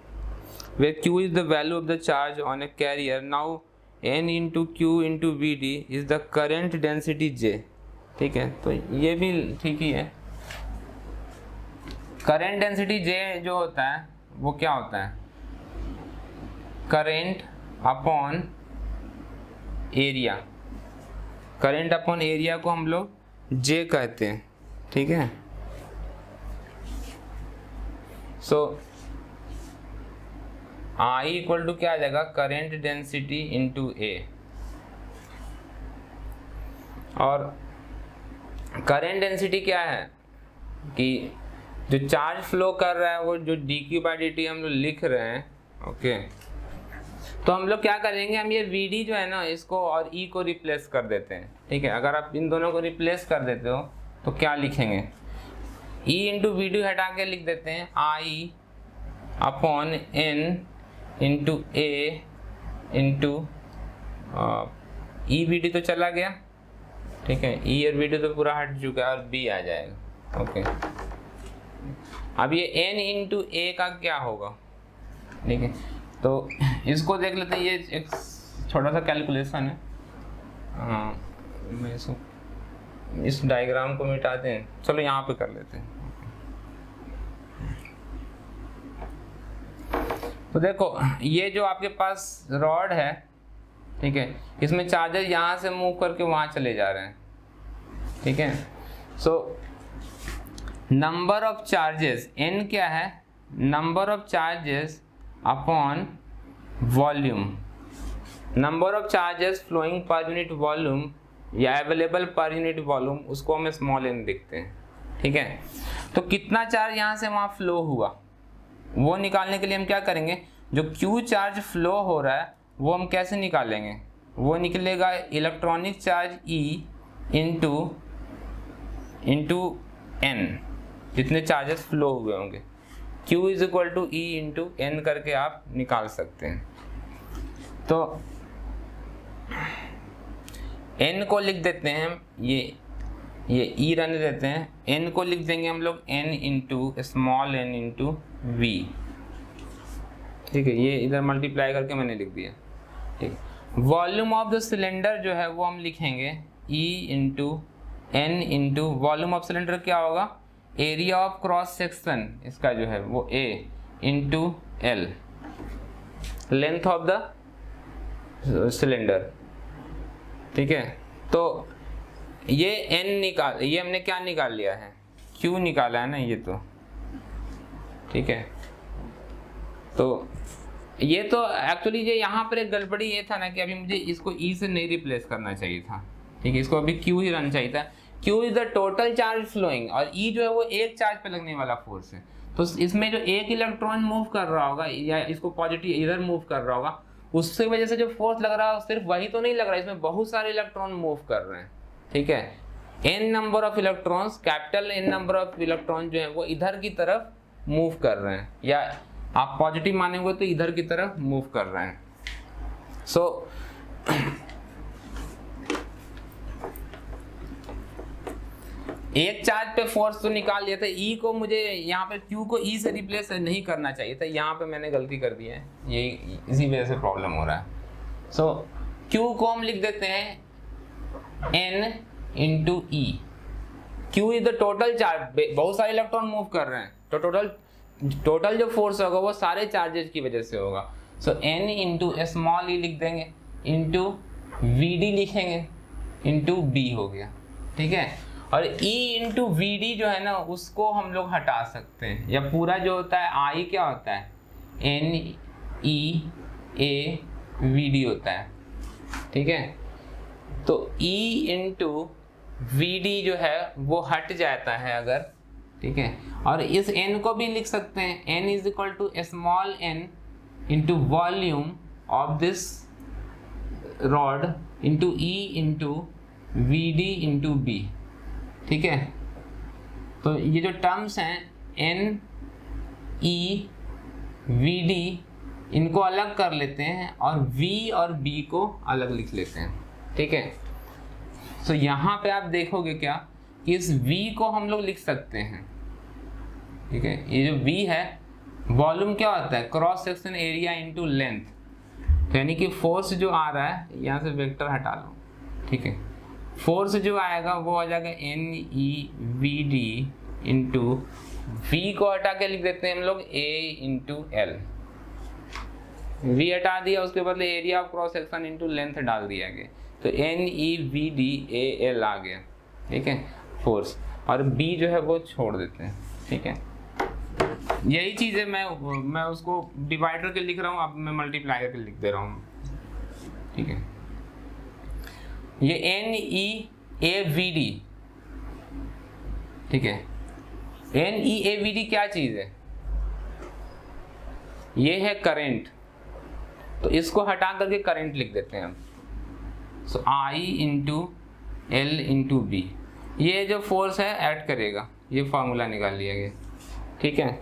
[SPEAKER 1] where Q is the value of the charge on a carrier, now N into Q into VD is the current density J, ठीक है। तो ये भी ठीक ही है। करंट डेंसिटी J जो होता है वो क्या होता है, current upon area, current upon area को हम लोग J कहते हैं, ठीक है। सो I इक्वल टू क्या आ जाएगा, करंट डेंसिटी इंटू A, और करंट डेंसिटी क्या है कि जो चार्ज फ्लो कर रहा है वो जो dq बाई dt हम लोग लिख रहे हैं, ओके। तो हम लोग क्या करेंगे, हम ये vd जो है ना इसको और e को रिप्लेस कर देते हैं, ठीक है। अगर आप इन दोनों को रिप्लेस कर देते हो तो क्या लिखेंगे, e इंटू वी हटा के लिख देते हैं i upon n into a into E V D तो चला गया, ठीक है, ई और वी डी तो पूरा हट चुका है और b आ जाएगा, ओके। अब ये n इंटू ए का क्या होगा, ठीक है। तो इसको देख लेते हैं, ये एक छोटा सा कैलकुलेशन है। हाँ, मैं इसको इस डायग्राम को मिटा दें, चलो यहाँ पे कर लेते हैं। तो देखो ये जो आपके पास रॉड है, ठीक है, इसमें चार्जेस यहाँ से मूव करके वहाँ चले जा रहे हैं, ठीक है। So number of charges, n क्या है, number of charges upon volume, number of charges flowing per unit volume या अवेलेबल पर यूनिट वॉल्यूम, उसको हम स्मॉल n देखते हैं, ठीक है। तो कितना चार्ज यहाँ से वहाँ फ्लो हुआ वो निकालने के लिए हम क्या करेंगे, जो Q चार्ज फ्लो हो रहा है वो हम कैसे निकालेंगे, वो निकलेगा electronic charge E into n, जितने चार्जेस फ्लो हुए होंगे, Q is equal to E into n करके आप निकाल सकते हैं। तो n को लिख देते हैं हम, ये E रहने देते हैं, n को लिख देंगे हम लोग n into small n into v, ठीक है, ये इधर मल्टीप्लाई करके मैंने लिख दिया, ठीक है। वॉल्यूम ऑफ द सिलेंडर जो है वो हम लिखेंगे E into n into volume of cylinder क्या होगा, एरिया ऑफ क्रॉस सेक्शन इसका जो है वो A into L, length of the cylinder, ठीक है। तो ये n निकाल, ये हमने क्या निकाल लिया है, Q निकाला है ना ये, तो ठीक है। तो ये तो एक्चुअली ये यहाँ पर एक गड़बड़ी ये था ना कि अभी मुझे इसको E से नहीं रिप्लेस करना चाहिए था, ठीक है, इसको अभी Q ही रहना चाहिए था। Q is the total charge flowing और E जो है वो एक चार्ज पे लगने वाला फोर्स है। तो इसमें जो एक इलेक्ट्रॉन मूव कर रहा होगा या इसको पॉजिटिव इधर मूव कर रहा होगा, उससे वजह से जो फोर्स लग रहा है सिर्फ वही तो नहीं लग रहा है, इसमें बहुत सारे इलेक्ट्रॉन मूव कर रहे हैं, ठीक है। n number of electrons, capital N number of electron जो है वो इधर की तरफ मूव कर रहे हैं, या आप पॉजिटिव मानेंगे तो इधर की तरफ मूव कर रहे हैं। सो एक चार्ज पे फोर्स तो निकाल लिया था, E को मुझे यहाँ पे Q को E से रिप्लेस नहीं करना चाहिए था, यहाँ पे मैंने गलती कर दी है, ये इसी वजह से प्रॉब्लम हो रहा है। सो Q को हम लिख देते हैं N into E, Q is the total charge, बहुत सारे इलेक्ट्रॉन मूव कर रहे हैं, तो टोटल जो फोर्स होगा वो सारे चार्जेस की वजह से होगा। सो N इंटू स्मॉल e लिख देंगे इंटू VD लिखेंगे इंटू B हो गया, ठीक है। और E इंटू VD जो है ना उसको हम लोग हटा सकते हैं, या पूरा जो होता है I क्या होता है, NEAVD होता है, ठीक है। तो E इंटू VD जो है वो हट जाता है अगर, ठीक है। और इस n को भी लिख सकते हैं, n is equal to small n into volume of this rod into E into VD into B, ठीक है। तो ये जो टर्म्स हैं N E VD इनको अलग कर लेते हैं और V और B को अलग लिख लेते हैं, ठीक है। तो यहाँ पे आप देखोगे क्या कि इस V को हम लोग लिख सकते हैं, ठीक है। ये जो V है, वॉल्यूम क्या होता है, cross section area into length, तो यानी कि फोर्स जो आ रहा है, यहाँ से वेक्टर हटा लो, ठीक है, फोर्स जो आएगा वो आ जाएगा NEVD इंटू V को हटा के लिख देते हैं हम लोग A इंटू L, V हटा दिया, उसके बदले area of cross section into length डाल दिया गया, तो NEVDAL आ गया, ठीक है, फोर्स, और B जो है वो छोड़ देते हैं, ठीक है। यही चीज़ है, मैं उसको डिवाइडर के लिख रहा हूँ, अब मैं मल्टीप्लाई करके लिख दे रहा हूँ, ठीक है। ये NEAVD, ठीक है, NEAVD क्या चीज़ है, ये है करंट, तो इसको हटा करके करंट लिख देते हैं हम। सो I into L into B, ये जो फोर्स है ऐड करेगा, ये फार्मूला निकाल लिया गया, ठीक है।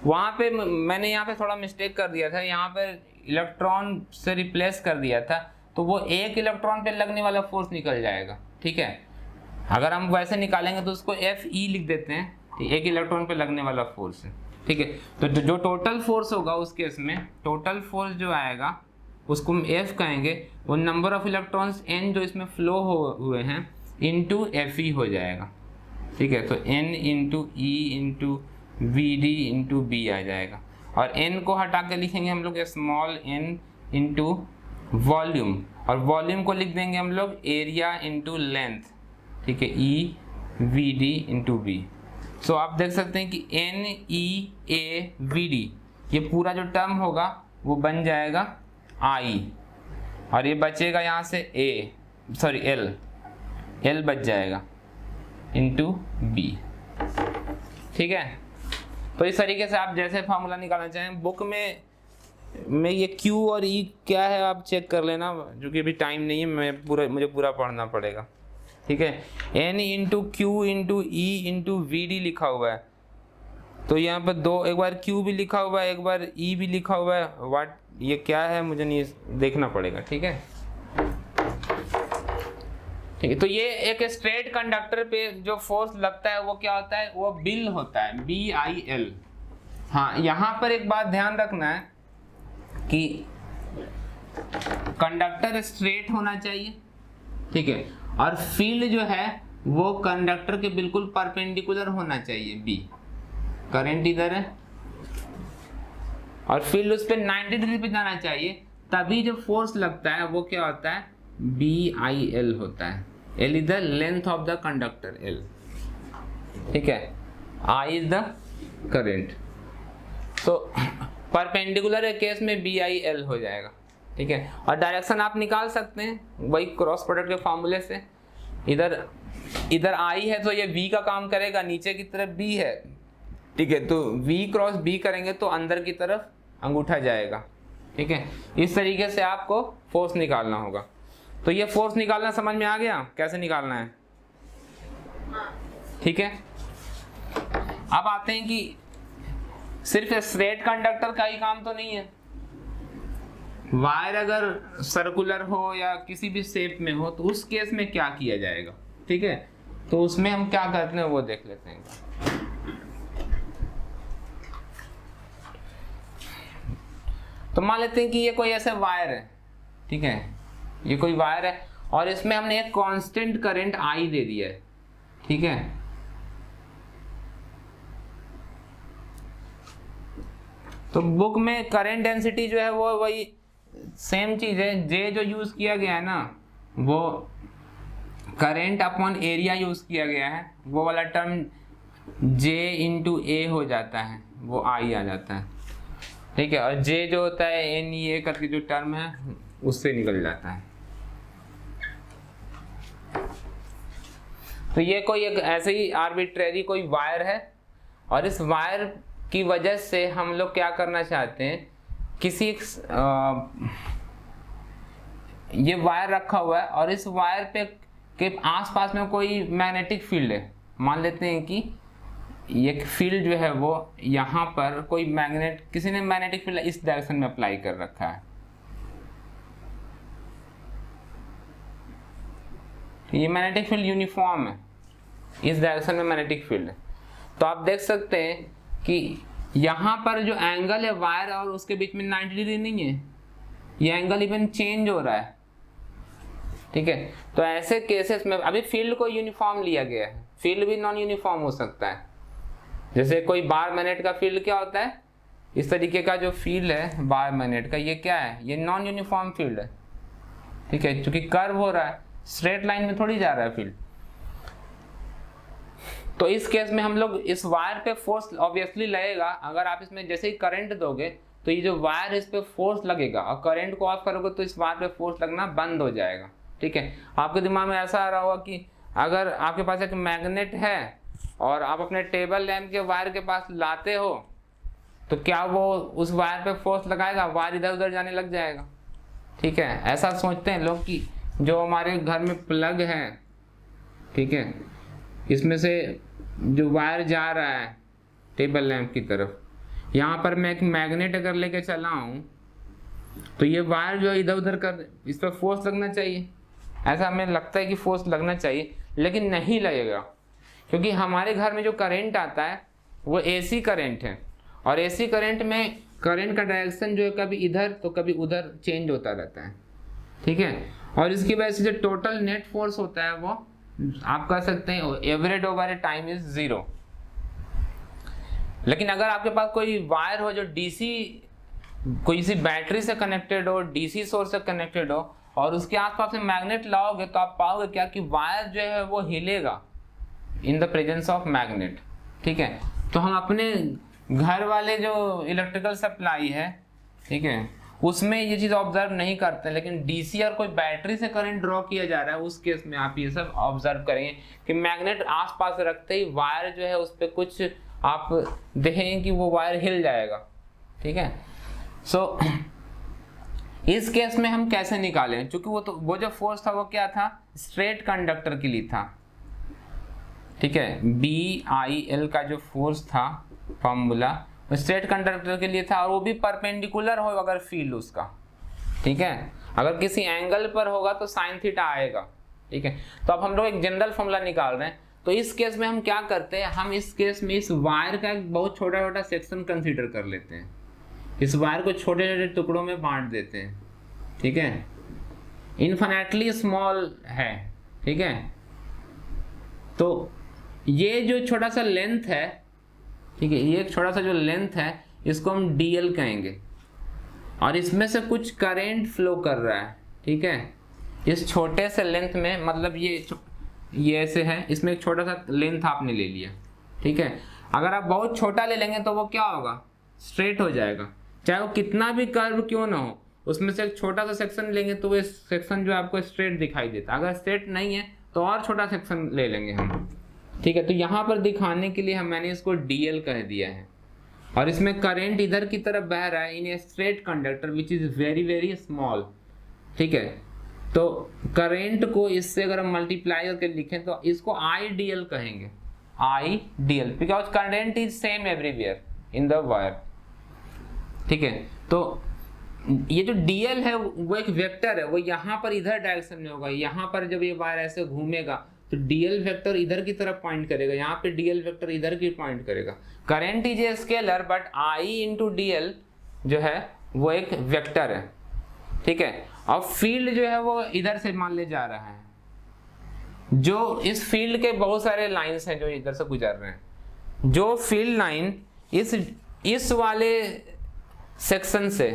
[SPEAKER 1] वहाँ पे मैंने यहाँ पे थोड़ा मिस्टेक कर दिया था, यहाँ पे इलेक्ट्रॉन से रिप्लेस कर दिया था, तो वो एक इलेक्ट्रॉन पे लगने वाला फोर्स निकल जाएगा, ठीक है। अगर हम वैसे निकालेंगे तो उसको FE लिख देते हैं, एक इलेक्ट्रॉन पे लगने वाला फोर्स है, ठीक है। तो जो टोटल फोर्स होगा उस केस में, टोटल फोर्स जो आएगा उसको हम F कहेंगे, वो नंबर ऑफ इलेक्ट्रॉन्स N जो इसमें फ्लो हुए हैं इंटू FE हो जाएगा, ठीक है। तो N into E into VD into B आ जाएगा, और N को हटा के लिखेंगे हम लोग स्मॉल n इंटू वॉल्यूम, और वॉल्यूम को लिख देंगे हम लोग एरिया इंटू लेंथ, ठीक है, EVD इंटू B, तो आप देख सकते हैं कि NEAVD ये पूरा जो टर्म होगा वो बन जाएगा I, और ये बचेगा यहाँ से L बच जाएगा इंटू B। ठीक है, तो इस तरीके से आप जैसे फार्मूला निकालना चाहें। बुक में ये Q और E क्या है आप चेक कर लेना, जो कि अभी टाइम नहीं है, मुझे पूरा पढ़ना पड़ेगा। ठीक है, N into Q into E into V D लिखा हुआ है, तो यहाँ पर एक बार Q भी लिखा हुआ है, एक बार E भी लिखा हुआ है। ये क्या है मुझे नहीं देखना पड़ेगा। ठीक है, तो ये एक स्ट्रेट कंडक्टर पे जो फोर्स लगता है वो क्या होता है, वो बिल होता है, BIL। हाँ, यहाँ पर एक बात ध्यान रखना है कि कंडक्टर स्ट्रेट होना चाहिए। ठीक है, और फील्ड जो है वो कंडक्टर के बिल्कुल परपेंडिकुलर होना चाहिए, B। करंट इधर है और फील्ड उस पर 90 डिग्री पे जाना चाहिए, तभी जो फोर्स लगता है वो क्या होता है, BIL होता है। L is the length of the conductor, L। ठीक है, I इज द करंट। तो परपेंडिकुलर केस में BIL हो जाएगा। ठीक है, और डायरेक्शन आप निकाल सकते हैं वही क्रॉस प्रोडक्ट के फॉर्मूले से। इधर I है तो ये V का काम करेगा, नीचे की तरफ B है। ठीक है, तो V क्रॉस B करेंगे तो अंदर की तरफ अंगूठा जाएगा। ठीक है, इस तरीके से आपको फोर्स निकालना होगा। तो ये फोर्स निकालना समझ में आ गया कैसे निकालना है। ठीक है, अब आते हैं कि सिर्फ स्ट्रेट कंडक्टर का ही काम तो नहीं है, वायर अगर सर्कुलर हो या किसी भी शेप में हो तो उस केस में क्या किया जाएगा। ठीक है, तो उसमें हम क्या करते हैं वो देख लेते हैं। तो मान लेते हैं कि ये कोई ऐसे वायर है। ठीक है, ये कोई वायर है और इसमें हमने एक कांस्टेंट करंट I दे दिया है। ठीक है, तो बुक में करंट डेंसिटी जो है वो वही सेम चीज है। J जो यूज किया गया है ना, वो करंट अपॉन एरिया यूज किया गया है, वो वाला टर्म J इंटू A हो जाता है, वो I आ जाता है। ठीक है, और J जो होता है NEA करके जो टर्म है उससे निकल जाता है। तो ये कोई एक ऐसे ही आर्बिट्रेरी कोई वायर है, और इस वायर की वजह से हम लोग क्या करना चाहते हैं, किसी ये वायर रखा हुआ है और इस वायर पे के आसपास में कोई मैग्नेटिक फील्ड है। मान लेते हैं कि ये फील्ड जो है वो यहाँ पर कोई किसी ने मैग्नेटिक फील्ड इस डायरेक्शन में अप्लाई कर रखा है। ये मैग्नेटिक फील्ड यूनिफॉर्म है, इस डायरेक्शन में मैग्नेटिक फील्ड है। तो आप देख सकते हैं कि यहाँ पर जो एंगल है वायर और उसके बीच में 90 डिग्री नहीं है, ये एंगल इवन चेंज हो रहा है। ठीक है, तो ऐसे केसेस में अभी फील्ड को यूनिफॉर्म लिया गया है, फील्ड भी नॉन यूनिफॉर्म हो सकता है। जैसे कोई बार मैग्नेट का फील्ड क्या होता है, इस तरीके का जो फील्ड है बार मैग्नेट का, ये क्या है, ये नॉन यूनिफॉर्म फील्ड है। ठीक है, क्योंकि कर्व हो रहा है, स्ट्रेट लाइन में थोड़ी जा रहा है फील्ड। तो इस केस में हम लोग इस वायर पे फोर्स ऑब्वियसली लगेगा। अगर आप इसमें जैसे ही करंट दोगे तो ये जो वायर इस पे फोर्स लगेगा, और करंट को ऑफ करोगे तो इस वायर पे फोर्स लगना बंद हो जाएगा। ठीक है, आपके दिमाग में ऐसा आ रहा होगा कि अगर आपके पास एक मैग्नेट है और आप अपने टेबल लैंप के वायर के पास लाते हो तो क्या वो उस वायर पे फोर्स लगाएगा, वायर इधर उधर जाने लग जाएगा। ठीक है, ऐसा सोचते हैं लोग कि जो हमारे घर में प्लग है, ठीक है, इसमें से जो वायर जा रहा है टेबल लैंप की तरफ, यहाँ पर मैं एक मैग्नेट अगर लेके चला हूँ तो ये वायर जो इधर उधर कर, इस पर फोर्स लगना चाहिए। ऐसा हमें लगता है कि फोर्स लगना चाहिए, लेकिन नहीं लगेगा, क्योंकि हमारे घर में जो करंट आता है वो AC करंट है, और AC करंट में करंट का डायरेक्शन जो है कभी इधर तो कभी उधर चेंज होता रहता है। ठीक है, और इसकी वजह से जो टोटल नेट फोर्स होता है वो आप कह सकते हैं average over A time is 0। लेकिन अगर आपके पास कोई वायर हो जो DC कोई सी बैटरी से कनेक्टेड हो, DC सोर्स से कनेक्टेड हो, और उसके आसपास में मैग्नेट लाओगे तो आप पाओगे क्या कि वायर जो है वो हिलेगा in the presence of magnet. ठीक है। तो हम अपने घर वाले जो इलेक्ट्रिकल सप्लाई है, ठीक है, उसमें ये चीज़ ऑब्जर्व नहीं करते, लेकिन डीसी और कोई बैटरी से करंट ड्रॉ किया जा रहा है, उस केस में आप ये सब ऑब्जर्व करेंगे कि मैग्नेट आसपास रखते ही वायर जो है उस पर कुछ आप देखेंगे कि वो वायर हिल जाएगा, ठीक है। सो इस केस में हम कैसे निकालें, क्योंकि वो जो फोर्स था वो क्या था, स्ट्रेट कंडक्टर के लिए था, ठीक है। BIL का जो फोर्स था फॉर्मूला स्ट्रेट कंडक्टर के लिए था, और वो भी परपेंडिकुलर हो अगर फील्ड उसका, ठीक है। अगर किसी एंगल पर होगा तो साइन थीटा आएगा, ठीक है। तो अब हम लोग एक जनरल फॉर्मूला निकाल रहे हैं। तो इस केस में हम क्या करते हैं, हम इस केस में इस वायर का एक बहुत छोटा छोटा सेक्शन कंसीडर कर लेते हैं, इस वायर को छोटे छोटे टुकड़ों में बांट देते हैं, ठीक है। इनफिनिटली स्मॉल है, ठीक है। तो ये जो छोटा सा लेंथ है, ठीक है, ये एक छोटा सा जो लेंथ है इसको हम DL कहेंगे, और इसमें से कुछ करंट फ्लो कर रहा है, ठीक है। इस छोटे से लेंथ में, मतलब ये ऐसे है, इसमें एक छोटा सा लेंथ आपने ले लिया, ठीक है। अगर आप बहुत छोटा ले लेंगे तो वो क्या होगा, स्ट्रेट हो जाएगा, चाहे वो कितना भी कर्व क्यों ना हो, उसमें से एक छोटा सा सेक्शन लेंगे तो वो सेक्शन जो आपको स्ट्रेट दिखाई देता। अगर स्ट्रेट नहीं है तो और छोटा सेक्शन ले लेंगे हम, ठीक है। तो यहाँ पर दिखाने के लिए मैंने इसको DL कह दिया है, और इसमें करंट इधर की तरफ बह रहा है in a straight conductor which is very very small, ठीक है। तो करंट को इससे अगर हम मल्टीप्लाई करके लिखें तो इसको IDL कहेंगे, IDL, because current is same everywhere in the wire, ठीक है। तो ये जो DL है वो एक वेक्टर है, वो यहाँ पर इधर डायरेक्शन में होगा, यहाँ पर जब ये वायर ऐसे घूमेगा तो DL वेक्टर इधर की तरफ पॉइंट करेगा, यहाँ पे DL वेक्टर इधर की पॉइंट करेगा। Current is a scalar, but I into DL जो है वो एक वेक्टर है, ठीक है। और फील्ड जो है वो इधर से मान ले जा रहा है, जो इस फील्ड के बहुत सारे लाइंस हैं जो इधर से गुजर रहे हैं। जो फील्ड लाइन इस वाले सेक्शन से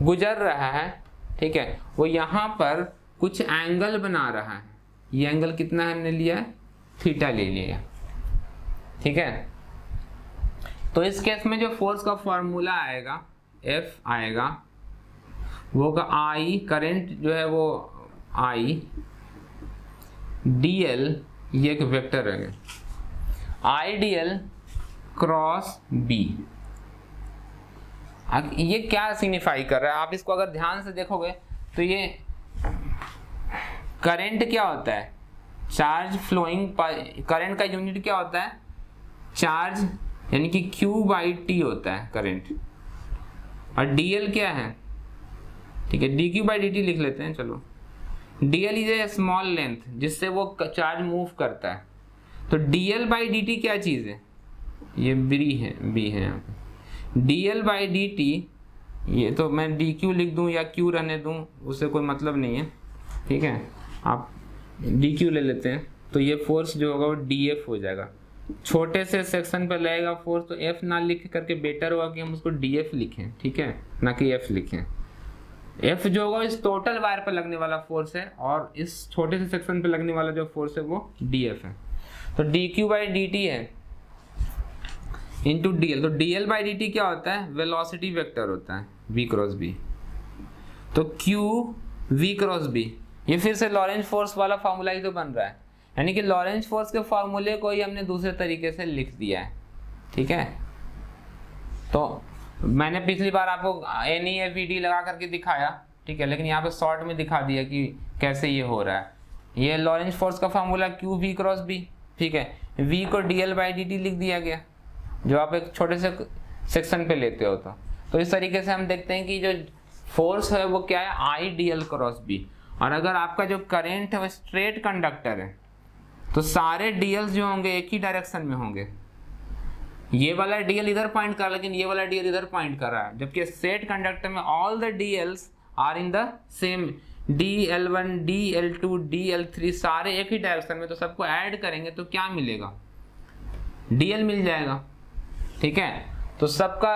[SPEAKER 1] गुजर रहा है, ठीक है, वो यहाँ पर कुछ एंगल बना रहा है। ये एंगल कितना हमने लिया है, थीटा ले लिया, ठीक है। तो इस केस में जो फोर्स का फॉर्मूला आएगा, F आएगा, वो का I, करंट जो है वो I, DL ये एक वेक्टर है, IDL क्रॉस B। ये क्या सिग्निफाई कर रहा है, आप इसको अगर ध्यान से देखोगे तो ये करंट क्या होता है, चार्ज फ्लोइंग, करंट का यूनिट क्या होता है, चार्ज, यानी कि Q/T होता है करंट, और DL क्या है, ठीक है, dQ/dt लिख लेते हैं, चलो। DL is a small length जिससे वो चार्ज मूव करता है। तो DL/dt क्या चीज़ है, ये B है यहाँ पे। DL/dt, ये तो मैं dq लिख दूं या q रहने दूं उससे कोई मतलब नहीं है, ठीक है। आप dq ले लेते हैं तो ये फोर्स जो होगा वो dF हो जाएगा। छोटे से सेक्शन पर लगेगा फोर्स तो F ना लिख करके बेटर होगा कि हम उसको dF लिखें, ठीक है, ना कि F लिखें। F जो होगा इस टोटल वायर पर लगने वाला फोर्स है, और इस छोटे से सेक्शन पर लगने वाला जो फोर्स है वो dF है। तो dQ/dt है इंटू DL। तो DL/dt क्या होता है, वेलोसिटी वेक्टर होता है V क्रॉस B। तो Q V क्रॉस B, ये फिर से लॉरेंज फोर्स वाला फार्मूला ही तो बन रहा है, यानी कि लॉरेंज फोर्स के फार्मूले को ही हमने दूसरे तरीके से लिख दिया है, ठीक है। तो मैंने पिछली बार आपको NEFED लगा करके दिखाया, ठीक है, लेकिन यहाँ पे शॉर्ट में दिखा दिया कि कैसे ये हो रहा है। ये लॉरेंज फोर्स का formula Q V cross B, ठीक है, V को DL/dt लिख दिया गया जो आप एक छोटे से सेक्शन पे लेते हो। तो इस तरीके से हम देखते हैं कि जो फोर्स है वो क्या है, IDL क्रॉस B। और अगर आपका जो करंट है वो स्ट्रेट कंडक्टर है तो सारे DLs जो होंगे एक ही डायरेक्शन में होंगे। ये वाला DL इधर पॉइंट कर रहा है, लेकिन ये वाला DL इधर पॉइंट कर रहा है, जबकि स्ट्रेट कंडक्टर में all the DLs are in the same, DL1 DL2 DL3 सारे एक ही डायरेक्शन में। तो सबको ऐड करेंगे तो क्या मिलेगा, DL मिल जाएगा, ठीक है। तो सबका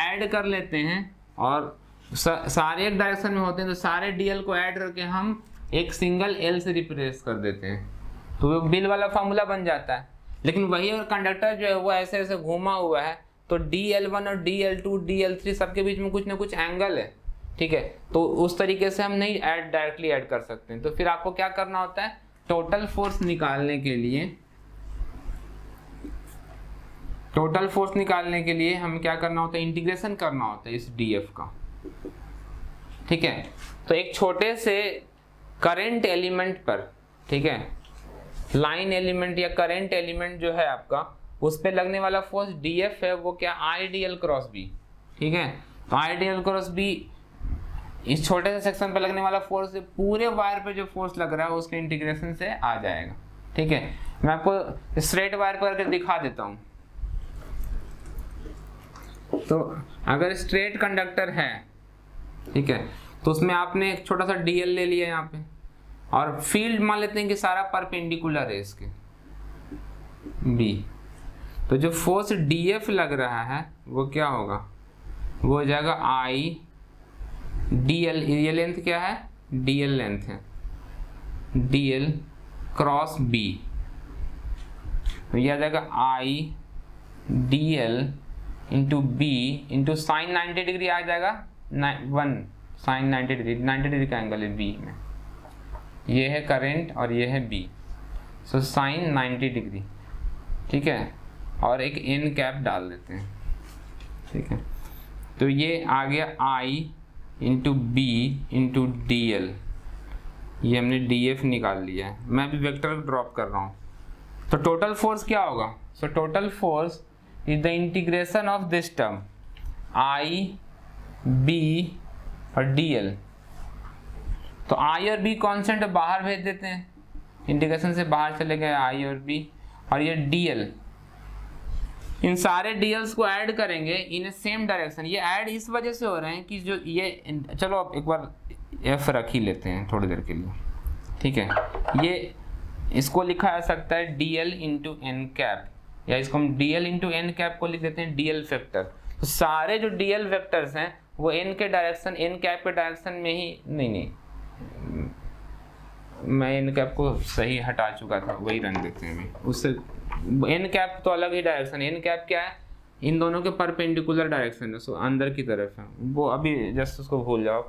[SPEAKER 1] ऐड कर लेते हैं और सारे एक डायरेक्शन में होते हैं, तो सारे DL को ऐड करके हम एक सिंगल L से रिप्लेस कर देते हैं, तो वो बिल वाला फार्मूला बन जाता है। लेकिन वही अगर कंडक्टर जो है वो ऐसे ऐसे घूमा हुआ है तो DL1 और DL2 DL3 सबके बीच में कुछ ना कुछ एंगल है, ठीक है, तो उस तरीके से हम नहीं डायरेक्टली ऐड कर सकते हैं। तो फिर आपको क्या करना होता है, टोटल फोर्स निकालने के लिए हमें क्या करना होता है, इंटीग्रेशन करना होता है इस DF का, ठीक है। तो एक छोटे से करंट एलिमेंट पर, ठीक है, लाइन एलिमेंट या करंट एलिमेंट जो है आपका, उस पे लगने वाला फोर्स DF है, वो क्या IDL क्रॉस B, ठीक है। तो IDL क्रॉस B इस छोटे से सेक्शन पे लगने वाला फोर्स पूरे वायर पे जो फोर्स लग रहा है उसके इंटीग्रेशन से आ जाएगा, ठीक है। मैं आपको स्ट्रेट वायर पर करके दिखा देता हूं। तो अगर स्ट्रेट कंडक्टर है, ठीक है, तो उसमें आपने एक छोटा सा DL ले लिया यहाँ पे, और फील्ड मान लेते हैं कि सारा परपेंडिकुलर है इसके B। तो जो फोर्स DF लग रहा है वो क्या होगा, वो हो जाएगा IDL, ये लेंथ क्या है, DL लेंथ है, DL क्रॉस B, तो ये आ जाएगा IDL into B into sine 90 degree आ जाएगा 1 साइन 90 डिग्री, 90 डिग्री का एंगल है B में, ये है करंट और ये है B, सो साइन 90 डिग्री, ठीक है, और एक n कैप डाल देते हैं, ठीक है। तो ये आ गया I into B into DL, ये हमने DF निकाल लिया है, मैं अभी वेक्टर ड्रॉप कर रहा हूँ। तो टोटल फोर्स क्या होगा, so total force is the integration of this term I, B और DL। तो I और B कांस्टेंट बाहर भेज देते हैं, इंटीग्रेशन से बाहर चले गए I और B, और ये DL, इन सारे DLs को ऐड करेंगे इन सेम डायरेक्शन। ये ऐड इस वजह से हो रहे हैं कि जो ये, चलो अब एक बार F रख ही लेते हैं थोड़ी देर के लिए, ठीक है। ये इसको लिखा जा सकता है DL इंटू n कैप, या इसको हम DL इंटू n कैप को लिख देते हैं DL फैक्टर। तो सारे जो DL वेक्टर्स हैं वो n के डायरेक्शन, n कैप के डायरेक्शन में ही, नहीं मैं n कैप को सही हटा चुका था, वही रन देते हैं अभी, उससे n कैप तो अलग ही डायरेक्शन है, n कैप क्या है, इन दोनों के परपेंडिकुलर डायरेक्शन है, सो अंदर की तरफ है, वो अभी जस्ट उसको भूल जाओ।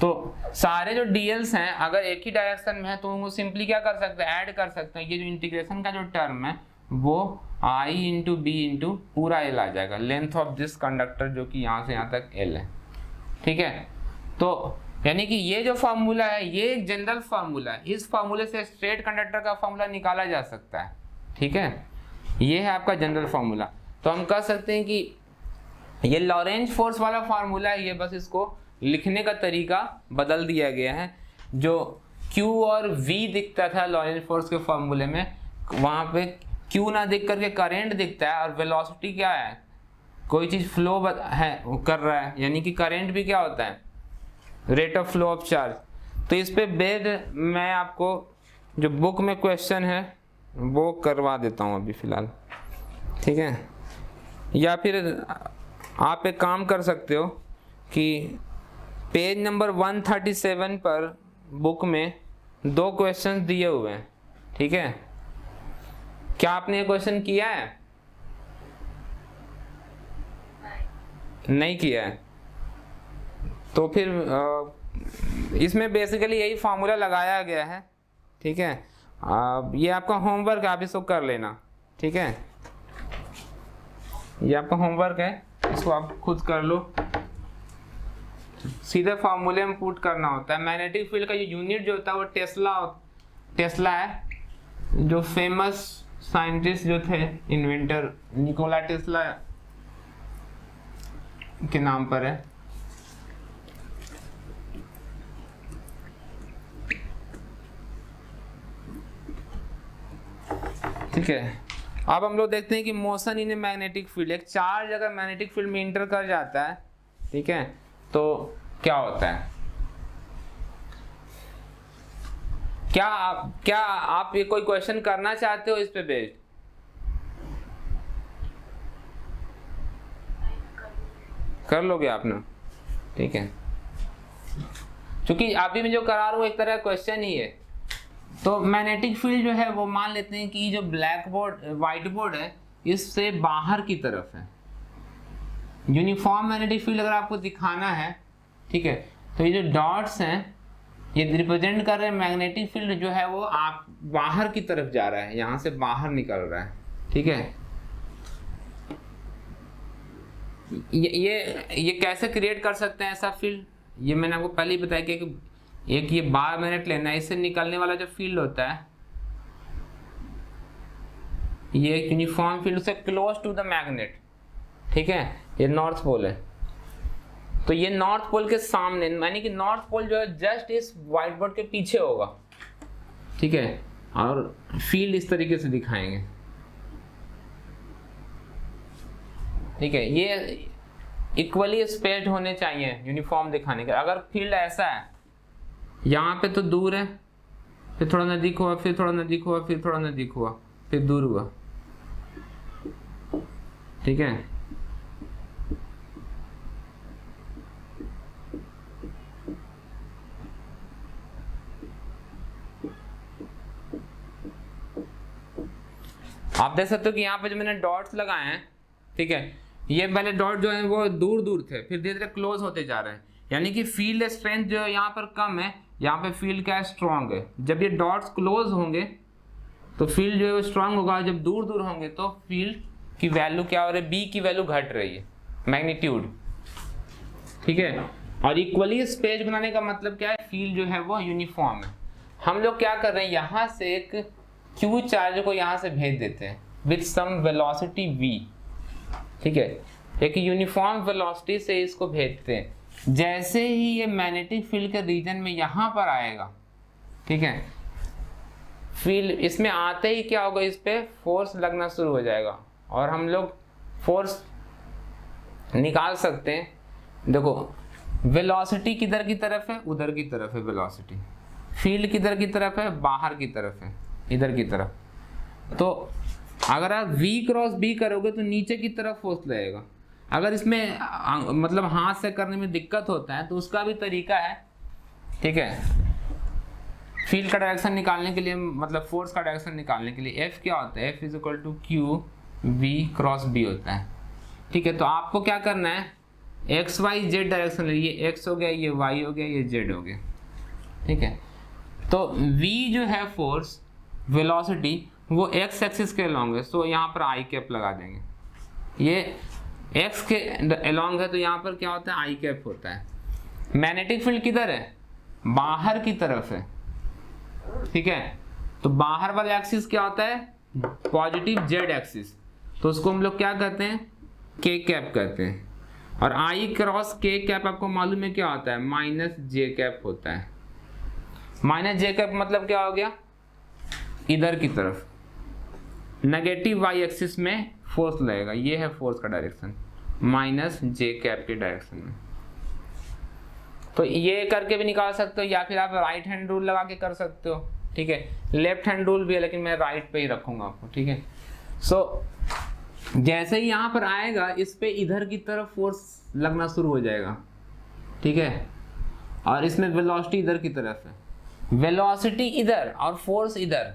[SPEAKER 1] तो सारे जो DLs हैं अगर एक ही डायरेक्शन में है तो वो सिंपली क्या कर सकते हैं, ऐड कर सकते हैं। ये जो इंटीग्रेशन का जो टर्म है वो I इंटू B इंटू पूरा L आ जाएगा, लेंथ ऑफ दिस कंडक्टर जो कि यहाँ से यहाँ तक L है, ठीक है। तो यानी कि ये जो फार्मूला है ये एक जनरल फार्मूला है, इस फार्मूले से स्ट्रेट कंडक्टर का फार्मूला निकाला जा सकता है, ठीक है, ये है आपका जनरल फार्मूला। तो हम कह सकते हैं कि ये लॉरेंज फोर्स वाला फार्मूला है, ये बस इसको लिखने का तरीका बदल दिया गया है। जो Q और V दिखता था लॉरेंज फोर्स के फार्मूले में, वहाँ पे Q ना दिख करके करंट दिखता है, और वेलोसिटी क्या है, कोई चीज़ फ्लो है कर रहा है, यानी कि करंट भी क्या होता है, rate of flow of charge. तो इस पे बेस्ड मैं आपको जो बुक में क्वेश्चन है वो करवा देता हूँ अभी फ़िलहाल, ठीक है। या फिर आप एक काम कर सकते हो कि पेज नंबर 137 पर बुक में 2 क्वेश्चन दिए हुए हैं, ठीक है। क्या आपने ये क्वेश्चन किया है? नहीं किया है, तो फिर इसमें बेसिकली यही फार्मूला लगाया गया है, ठीक है। ये आपका होमवर्क है, आप इसको कर लेना, ठीक है। ये आपका होमवर्क है, इसको आप खुद कर लो। सीधे फार्मूले में पुट करना होता है। मैग्नेटिक फील्ड का ये यूनिट जो होता है वो टेस्ला है, जो फेमस साइंटिस्ट जो थे, इन्वेंटर निकोला टेस्ला के नाम पर है। ठीक है, अब हम लोग देखते हैं कि motion in a magnetic field, एक चार्ज अगर मैग्नेटिक फील्ड में इंटर कर जाता है, ठीक है, तो क्या होता है। क्या आप ये कोई क्वेश्चन करना चाहते हो इस पे बेस्ड? कर लोगे आप ना, ठीक है। क्योंकि अभी मैं जो करा रहा हूँ एक तरह का क्वेश्चन ही है, तो मैग्नेटिक फील्ड जो है वो मान लेते हैं कि जो ब्लैक बोर्ड व्हाइट बोर्ड है इससे बाहर की तरफ है। यूनिफॉर्म मैग्नेटिक फील्ड अगर आपको दिखाना है, ठीक है, तो ये जो डॉट्स हैं ये रिप्रेजेंट कर रहे हैं मैग्नेटिक फील्ड जो है वो आप बाहर की तरफ जा रहा है, यहाँ से बाहर निकल रहा है, ठीक है। ये कैसे क्रिएट कर सकते हैं ऐसा फील्ड, ये मैंने आपको पहले ही बताया कि एक ये बार मैग्नेट लेना है, इससे निकलने वाला जो फील्ड होता है ये एक यूनिफॉर्म फील्ड से क्लोज टू द मैग्नेट, ठीक है, ये नॉर्थ पोल है। तो ये नॉर्थ पोल के सामने, यानी कि नॉर्थ पोल जो है जस्ट इस व्हाइट बोर्ड के पीछे होगा, ठीक है, और फील्ड इस तरीके से दिखाएंगे, ठीक है। ये इक्वली स्पेस्ड होने चाहिए यूनिफॉर्म दिखाने के। अगर फील्ड ऐसा है, यहाँ पे तो दूर है, फिर थोड़ा नजदीक हुआ, फिर थोड़ा नजदीक हुआ, फिर थोड़ा नजदीक हुआ, फिर दूर हुआ, ठीक है। आप देख सकते हो कि यहाँ पे जो मैंने डॉट्स लगाए हैं, ठीक है, ये पहले डॉट जो है वो दूर दूर थे, फिर धीरे धीरे क्लोज होते जा रहे हैं, यानी कि फील्ड स्ट्रेंथ जो है यहाँ पर कम है, यहाँ पे फील्ड क्या है, स्ट्रांग है। जब ये डॉट्स क्लोज होंगे तो फील्ड जो है वो स्ट्रांग होगा, जब दूर दूर होंगे तो फील्ड की वैल्यू क्या हो रही है, बी की वैल्यू घट रही है, मैग्नीट्यूड, ठीक है। और इक्वली स्पेस बनाने का मतलब क्या है, फील्ड जो है वो यूनिफॉर्म है। हम लोग क्या कर रहे हैं, यहाँ से एक क्यू चार्ज को यहाँ से भेज देते हैं विथ सम वेलोसिटी v, ठीक है, एक यूनिफॉर्म वेलोसिटी से इसको भेजते हैं। जैसे ही ये मैग्नेटिक फील्ड के रीजन में यहाँ पर आएगा, ठीक है, फील्ड इसमें आते ही क्या होगा, इस पे फोर्स लगना शुरू हो जाएगा और हम लोग फोर्स निकाल सकते हैं। देखो वेलोसिटी किधर की तरफ है, उधर की तरफ है वेलोसिटी, फील्ड किधर की तरफ है, बाहर की तरफ है, इधर की तरफ। तो अगर आप v क्रॉस b करोगे तो नीचे की तरफ फोर्स लगेगा। अगर इसमें मतलब हाथ से करने में दिक्कत होता है तो उसका भी तरीका है, ठीक है। फील्ड का डायरेक्शन निकालने के लिए, मतलब फोर्स का डायरेक्शन निकालने के लिए f क्या होता है, f is equal to Q v cross b होता है, ठीक है। तो आपको क्या करना है, एक्स वाई जेड डायरेक्शन ले, ये x हो गया, ये y हो गया, ये z हो गया, ठीक है। तो v जो है फोर्स वेलोसिटी वो x एक्सिस के अलॉन्ग है, तो यहाँ पर आई कैप लगा देंगे। ये x के अलॉन्ग है तो यहाँ पर क्या होता है, आई कैप होता है। मैग्नेटिक फील्ड किधर है, बाहर की तरफ है, ठीक है। तो बाहर वाला एक्सिस क्या होता है, पॉजिटिव जेड एक्सिस, तो उसको हम लोग क्या कहते हैं, के कैप कहते हैं। और आई क्रॉस के कैप आपको मालूम है क्या होता है, माइनस जे कैप होता है। माइनस जे कैप मतलब क्या हो गया, इधर की तरफ नेगेटिव वाई एक्सिस में फोर्स लगेगा, ये है फोर्स का डायरेक्शन, माइनस जे कैप के डायरेक्शन में। तो ये करके भी निकाल सकते हो, या फिर आप राइट हैंड रूल लगा के कर सकते हो, ठीक है। लेफ्ट हैंड रूल भी है लेकिन मैं राइट पे ही रखूंगा आपको, ठीक है। सो जैसे ही यहाँ पर आएगा इस पे इधर की तरफ फोर्स लगना शुरू हो जाएगा, ठीक है। और इसमें वेलोसिटी इधर की तरफ है, वेलोसिटी इधर और फोर्स इधर,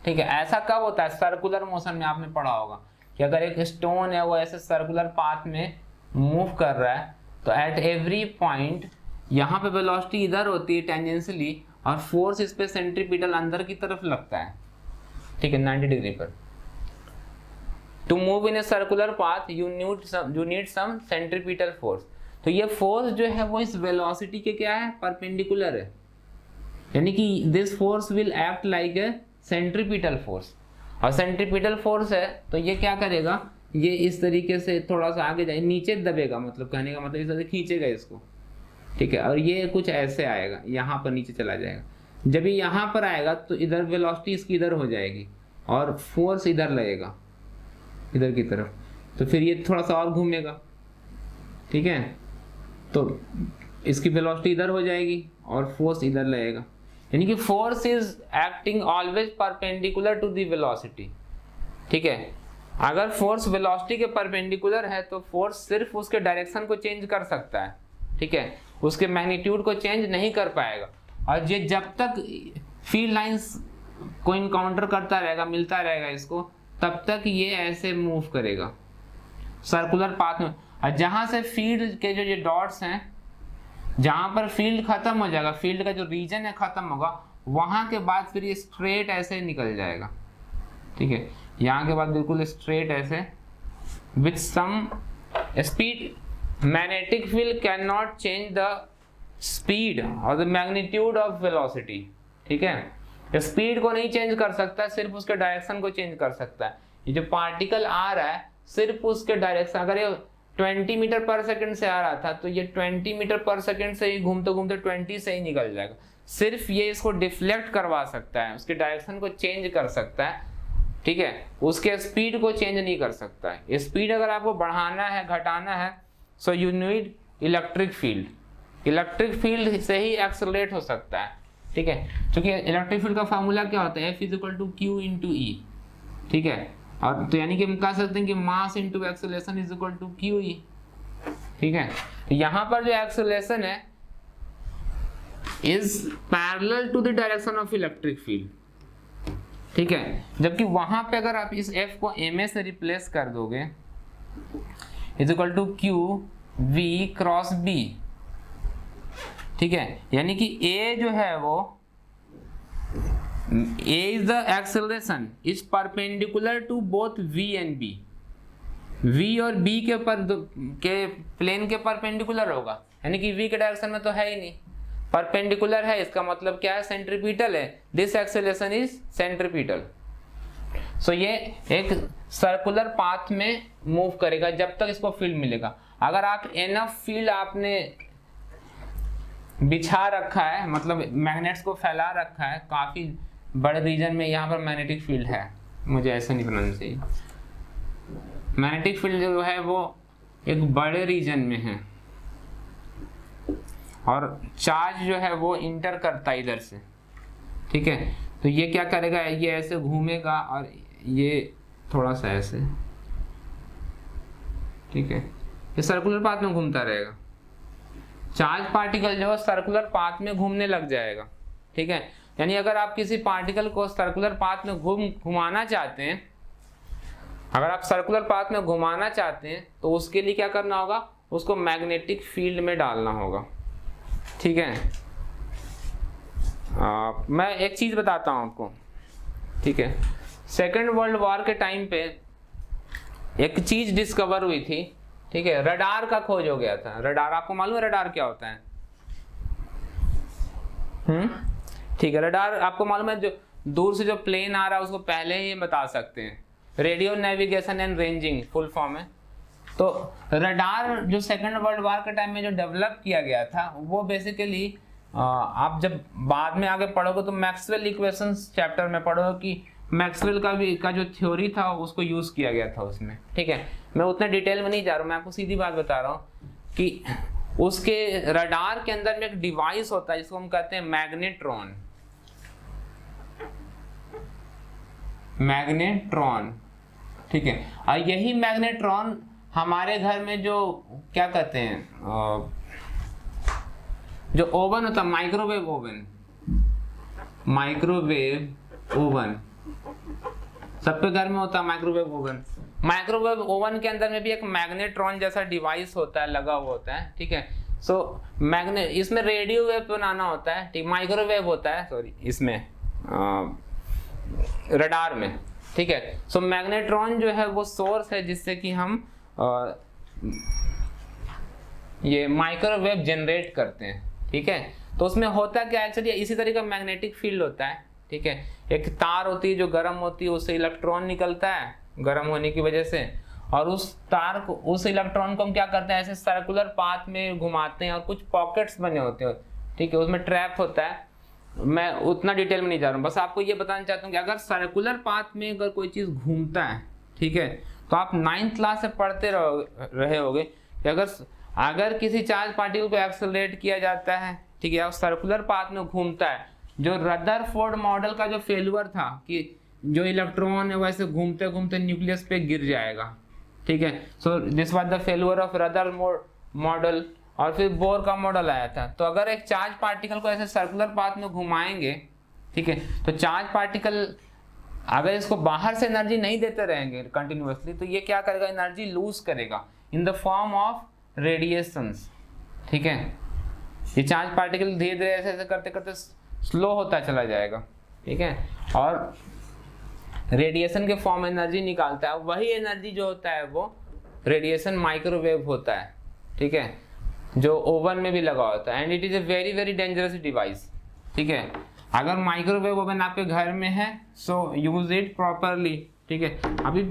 [SPEAKER 1] ठीक है। ऐसा कब होता है, सर्कुलर मोशन में आपने पढ़ा होगा कि अगर एक स्टोन है वो ऐसे सर्कुलर पाथ में मूव कर रहा है तो एट एवरी पॉइंट यहाँ पे वेलोसिटी इधर होती है टेंजेंशियली और फोर्स इस पे सेंट्रीपिटल अंदर की तरफ लगता है, ठीक है, 90 डिग्री पर। To move in a circular path you need some centripetal force. तो ये फोर्स जो है वो इस वेलोसिटी के क्या है, परपेंडिकुलर है, यानी कि this force will act like a centripetal force. और सेंट्रीपिटल फोर्स है तो ये क्या करेगा, ये इस तरीके से थोड़ा सा आगे जाए, नीचे दबेगा, मतलब कहने का मतलब इस तरह से खींचेगा इसको, ठीक है। और ये कुछ ऐसे आएगा, यहाँ पर नीचे चला जाएगा। जब ये यहाँ पर आएगा तो इधर वेलोसिटी इसकी इधर हो जाएगी और फोर्स इधर लगेगा, इधर की तरफ, तो फिर ये थोड़ा सा और घूमेगा, ठीक है। तो इसकी वेलोसिटी इधर हो जाएगी और फोर्स इधर लगेगा, यानी कि force is acting always perpendicular to the velocity, ठीक है। अगर फोर्स वेलोसिटी के परपेंडिकुलर है तो फोर्स सिर्फ उसके डायरेक्शन को चेंज कर सकता है, ठीक है, उसके मैग्नीट्यूड को चेंज नहीं कर पाएगा। और ये जब तक फील्ड लाइंस को इनकाउंटर करता रहेगा, मिलता रहेगा इसको, तब तक ये ऐसे मूव करेगा सर्कुलर पाथ में। और जहां से फील्ड के जो ये डॉट्स हैं, जहां पर फील्ड खत्म हो जाएगा, फील्ड का जो रीजन है खत्म होगा, वहां के बाद फिर ये स्ट्रेट ऐसे निकल जाएगा, ठीक है, यहाँ के बाद बिल्कुल स्ट्रेट ऐसे with some speed. Magnetic field can not change the speed और द मैग्नीट्यूड ऑफ वेलोसिटी, ठीक है, स्पीड को नहीं चेंज कर सकता, सिर्फ उसके डायरेक्शन को चेंज कर सकता है। ये जो पार्टिकल आ रहा है सिर्फ उसके डायरेक्शन, अगर ये 20 मीटर पर सेकंड से आ रहा था तो ये 20 मीटर पर सेकंड से ही घूमते घूमते 20 से ही निकल जाएगा। सिर्फ ये इसको डिफ्लेक्ट करवा सकता है, उसके डायरेक्शन को चेंज कर सकता है, ठीक है, उसके स्पीड को चेंज नहीं कर सकता है। स्पीड अगर आपको बढ़ाना है, घटाना है, so you need electric field. Electric field से ही एक्सेलरेट हो सकता है, ठीक है, क्योंकि इलेक्ट्रिक फील्ड का फार्मूला क्या होता है, F = Q × E, ठीक है, और तो यानी कि हम कह सकते हैं कि मास × एक्सेलरेशन = QE, ठीक है। तो यहाँ पर जो एक्सेलरेशन है is parallel to the direction of electric field, ठीक है, जबकि वहां पे अगर आप इस F को ma से रिप्लेस कर दोगे = QV × B, ठीक है, यानी कि A जो है वो A is the acceleration is perpendicular to both V and B। V और B के प्लेन के परपेंडिकुलर होगा, यानी कि V के डायरेक्शन में तो है ही नहीं, परपेंडिकुलर है, इसका मतलब क्या है, सेंट्रीपिटल है। This acceleration is centripetal. So ये एक सर्कुलर पाथ में मूव करेगा जब तक इसको फील्ड मिलेगा। अगर आप एनफ फील्ड आपने बिछा रखा है, मतलब मैग्नेट्स को फैला रखा है काफी बड़े रीजन में, यहाँ पर मैग्नेटिक फील्ड है, मुझे ऐसा नहीं बनाना चाहिए, मैग्नेटिक फील्ड जो है वो एक बड़े रीजन में है और चार्ज जो है वो इंटर करता है इधर से, ठीक है, तो ये क्या करेगा, ये ऐसे घूमेगा और ये थोड़ा सा ऐसे, ठीक है, ये सर्कुलर पाथ में घूमता रहेगा। चार्ज पार्टिकल जो है सर्कुलर पाथ में घूमने लग जाएगा, ठीक है, यानी अगर आप किसी पार्टिकल को सर्कुलर पाथ में घुमाना चाहते हैं, अगर आप सर्कुलर पाथ में घुमाना चाहते हैं तो उसके लिए क्या करना होगा, उसको मैग्नेटिक फील्ड में डालना होगा, ठीक है। मैं एक चीज बताता हूं आपको, ठीक है, सेकेंड वर्ल्ड वॉर के टाइम पे एक चीज डिस्कवर हुई थी, ठीक है, रडार का खोज हो गया था। रडार आपको मालूम है रडार क्या होता है? ठीक है, रडार आपको मालूम है, जो दूर से जो प्लेन आ रहा है उसको पहले ही बता सकते हैं, radio navigation and ranging full form है। तो रडार जो सेकेंड वर्ल्ड वॉर के टाइम में जो डेवलप किया गया था वो बेसिकली आप जब बाद में आगे पढ़ोगे तो मैक्सवेल इक्वेशंस चैप्टर में पढ़ोगे कि मैक्सवेल का जो थ्योरी था उसको यूज किया गया था उसमें, ठीक है। मैं उतने डिटेल में नहीं जा रहा हूँ, मैं आपको सीधी बात बता रहा हूँ कि उसके रडार के अंदर में एक डिवाइस होता है जिसको हम कहते हैं मैग्नेट्रॉन। मैग्नेट्रॉन, ठीक है, और यही मैग्नेट्रॉन हमारे घर में जो क्या कहते हैं, जो ओवन होता है, माइक्रोवेव ओवन, माइक्रोवेव ओवन सबके घर में होता है माइक्रोवेव ओवन। माइक्रोवेव ओवन के अंदर में भी एक मैग्नेट्रॉन जैसा डिवाइस होता है, लगा हुआ होता है, ठीक है। सो मैग्नेट, इसमें रेडियो वेव बनाना होता है, ठीक, माइक्रोवेव होता है, सॉरी, इसमें रडार में, ठीक है। सो मैग्नेट्रॉन जो है वो सोर्स है जिससे कि हम ये माइक्रोवेव जनरेट करते हैं, ठीक है। तो उसमें होता क्या, एक्चुअली इसी तरह का मैग्नेटिक फील्ड होता है, ठीक है। एक तार होती है जो गर्म होती है, उससे इलेक्ट्रॉन निकलता है गर्म होने की वजह से, और उस तार को, उस इलेक्ट्रॉन को हम क्या करते हैं, ऐसे सर्कुलर पाथ में घुमाते हैं और कुछ पॉकेट्स बने होते हैं, ठीक है, उसमें ट्रैप होता है। मैं उतना डिटेल में नहीं जा रहा हूँ, बस आपको ये बताना चाहता हूँ कि अगर सर्कुलर पाथ में अगर कोई चीज़ घूमता है, ठीक है, तो आप 9th क्लास से पढ़ते रहे होगे कि अगर किसी चार्ज पार्टिकल को एक्सेलरेट किया जाता है, ठीक है, और सर्कुलर पाथ में घूमता है, जो रदरफोर्ड मॉडल का जो फेल्यूर था कि जो इलेक्ट्रॉन है वैसे घूमते घूमते न्यूक्लियस पे गिर जाएगा, ठीक है। So this was the failure of Rutherford model, और फिर बोर का मॉडल आया था। तो अगर एक चार्ज पार्टिकल को ऐसे सर्कुलर पाथ में घुमाएंगे, ठीक है। तो चार्ज पार्टिकल अगर इसको बाहर से एनर्जी नहीं देते रहेंगे कंटिन्यूअसली तो ये क्या करेगा, एनर्जी लूज करेगा in the form of radiations, ठीक है। ये चार्ज पार्टिकल धीरे धीरे ऐसे ऐसे करते करते स्लो होता चला जाएगा, ठीक है, और रेडिएशन के फॉर्म में एनर्जी निकालता है। वही एनर्जी जो होता है वो रेडिएशन माइक्रोवेव होता है, ठीक है, जो ओवन में भी लगा होता है। And it is a very very dangerous device, ठीक है। अगर माइक्रोवेव ओवन आपके घर में है सो यूज इट प्रॉपरली, ठीक है। अभी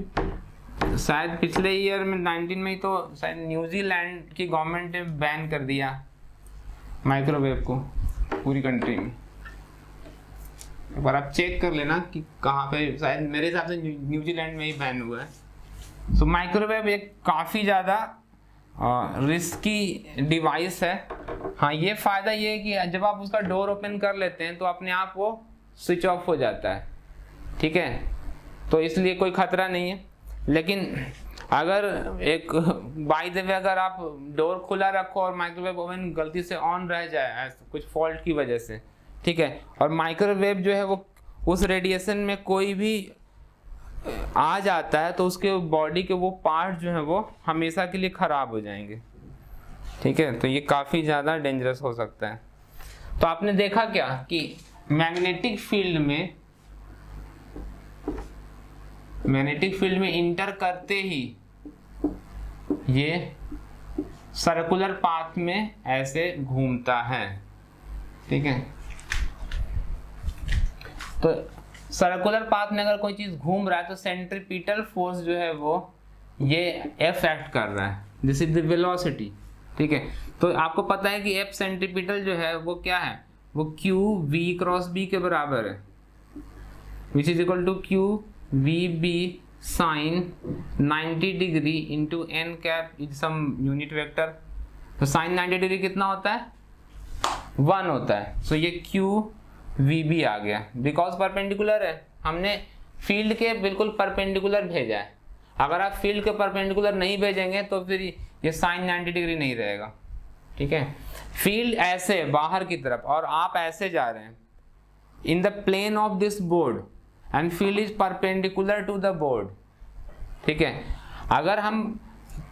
[SPEAKER 1] शायद पिछले ईयर में 19 में तो शायद न्यूजीलैंड की गवर्नमेंट ने बैन कर दिया माइक्रोवेव को पूरी कंट्री में। एक बार आप चेक कर लेना कि कहाँ पे, शायद मेरे हिसाब से न्यूजीलैंड में ही बैन हुआ है। सो माइक्रोवेव एक काफ़ी ज़्यादा रिस्की डिवाइस है। हाँ, ये फ़ायदा ये है कि जब आप उसका डोर ओपन कर लेते हैं तो अपने आप वो स्विच ऑफ हो जाता है, ठीक है, तो इसलिए कोई ख़तरा नहीं है। लेकिन अगर एक बाय द वे अगर आप डोर खुला रखो और माइक्रोवेव ओवन गलती से ऑन रह जाए कुछ फॉल्ट की वजह से, ठीक है, और माइक्रोवेव जो है वो उस रेडिएशन में कोई भी आ जाता है तो उसके बॉडी के वो पार्ट जो है वो हमेशा के लिए ख़राब हो जाएंगे, ठीक है। तो ये काफ़ी ज़्यादा डेंजरस हो सकता है। तो आपने देखा क्या कि मैग्नेटिक फील्ड में इंटर करते ही ये सर्कुलर पाथ में ऐसे घूमता है, ठीक है। तो सर्कुलर पाथ में अगर कोई चीज घूम रहा है तो सेंट्रीपिटल फोर्स जो है वो ये एफ एक्ट कर रहा है, दिस इज द वेलोसिटी, ठीक है। तो आपको पता है कि एफ सेंट्रीपिटल जो है वो क्या है, वो क्यू वी क्रॉस बी के बराबर है, which is equal to Q V B sine 90 degree into N cap is some unit vector. तो साइन 90 डिग्री कितना होता है, 1 होता है। सो ये क्यू वी बी आ गया बिकॉज परपेंडिकुलर है, हमने फील्ड के बिल्कुल परपेंडिकुलर भेजा है। अगर आप फील्ड के परपेंडिकुलर नहीं भेजेंगे तो फिर ये साइन 90 डिग्री नहीं रहेगा, ठीक है। फील्ड ऐसे बाहर की तरफ और आप ऐसे जा रहे हैं in the plane of this board and field is perpendicular to the board, ठीक है। अगर हम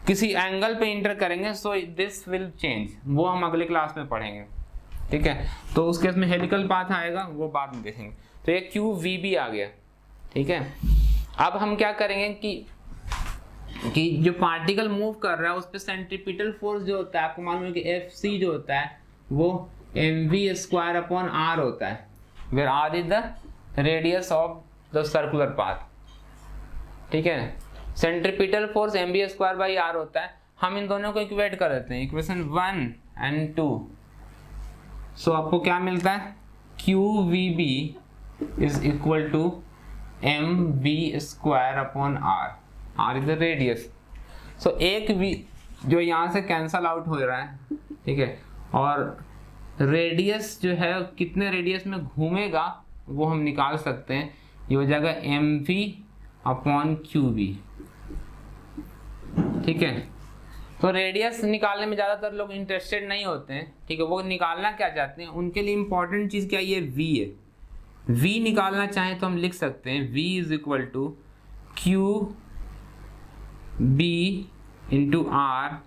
[SPEAKER 1] किसी एंगल पे इंटर करेंगे सो दिस विल चेंज, वो हम अगले क्लास में पढ़ेंगे, ठीक है। तो उस केस में हेलिकल पाथ आएगा, वो बाद में देखेंगे। तो ये क्यू वी बी आ गया, ठीक है। अब हम क्या करेंगे कि जो पार्टिकल मूव कर रहा है उस पर सेंट्रीपिटल फोर्स जो होता है, आपको मालूम है कि एफ सी जो होता है वो mv² अपॉन r होता है, where r is the radius of the circular path, ठीक है। सेंट्रीपिटल फोर्स mv²/r होता है। हम इन दोनों को इक्वेट कर देते हैं, इक्वेशन 1 एंड 2। सो आपको क्या मिलता है, Q V B is equal to mv² upon r is the radius. So एक v जो यहाँ से कैंसल आउट हो रहा है, ठीक है, और रेडियस जो है कितने रेडियस में घूमेगा वो हम निकाल सकते हैं। ये हो जाएगा mv अपॉन qv, ठीक है। तो रेडियस निकालने में ज़्यादातर लोग इंटरेस्टेड नहीं होते हैं, ठीक है। वो निकालना क्या चाहते हैं, उनके लिए इंपॉर्टेंट चीज़ क्या ये v है। v निकालना चाहें तो हम लिख सकते हैं v is equal to Q B into R,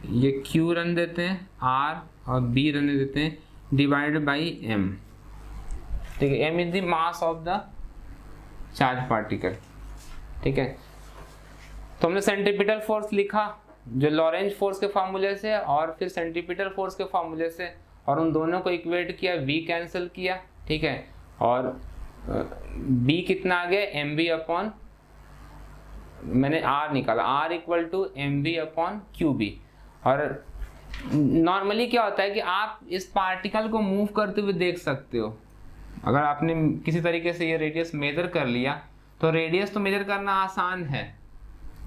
[SPEAKER 1] ये q रन देते हैं, r और b रन देते हैं, डिवाइडेड बाई m, ठीक है। m is the mass of the charge particle, ठीक है। तो हमने सेंट्रीपिटल फोर्स लिखा जो लॉरेंज फोर्स के फार्मूले से और फिर सेंट्रीपिटल फोर्स के फार्मूले से, और उन दोनों को इक्वेट किया, v कैंसिल किया, ठीक है, और b कितना आ गया mv अपॉन, मैंने r निकाला, r equal to mv upon qb। और नॉर्मली क्या होता है कि आप इस पार्टिकल को मूव करते हुए देख सकते हो। अगर आपने किसी तरीके से ये रेडियस मेजर कर लिया तो रेडियस तो मेजर करना आसान है,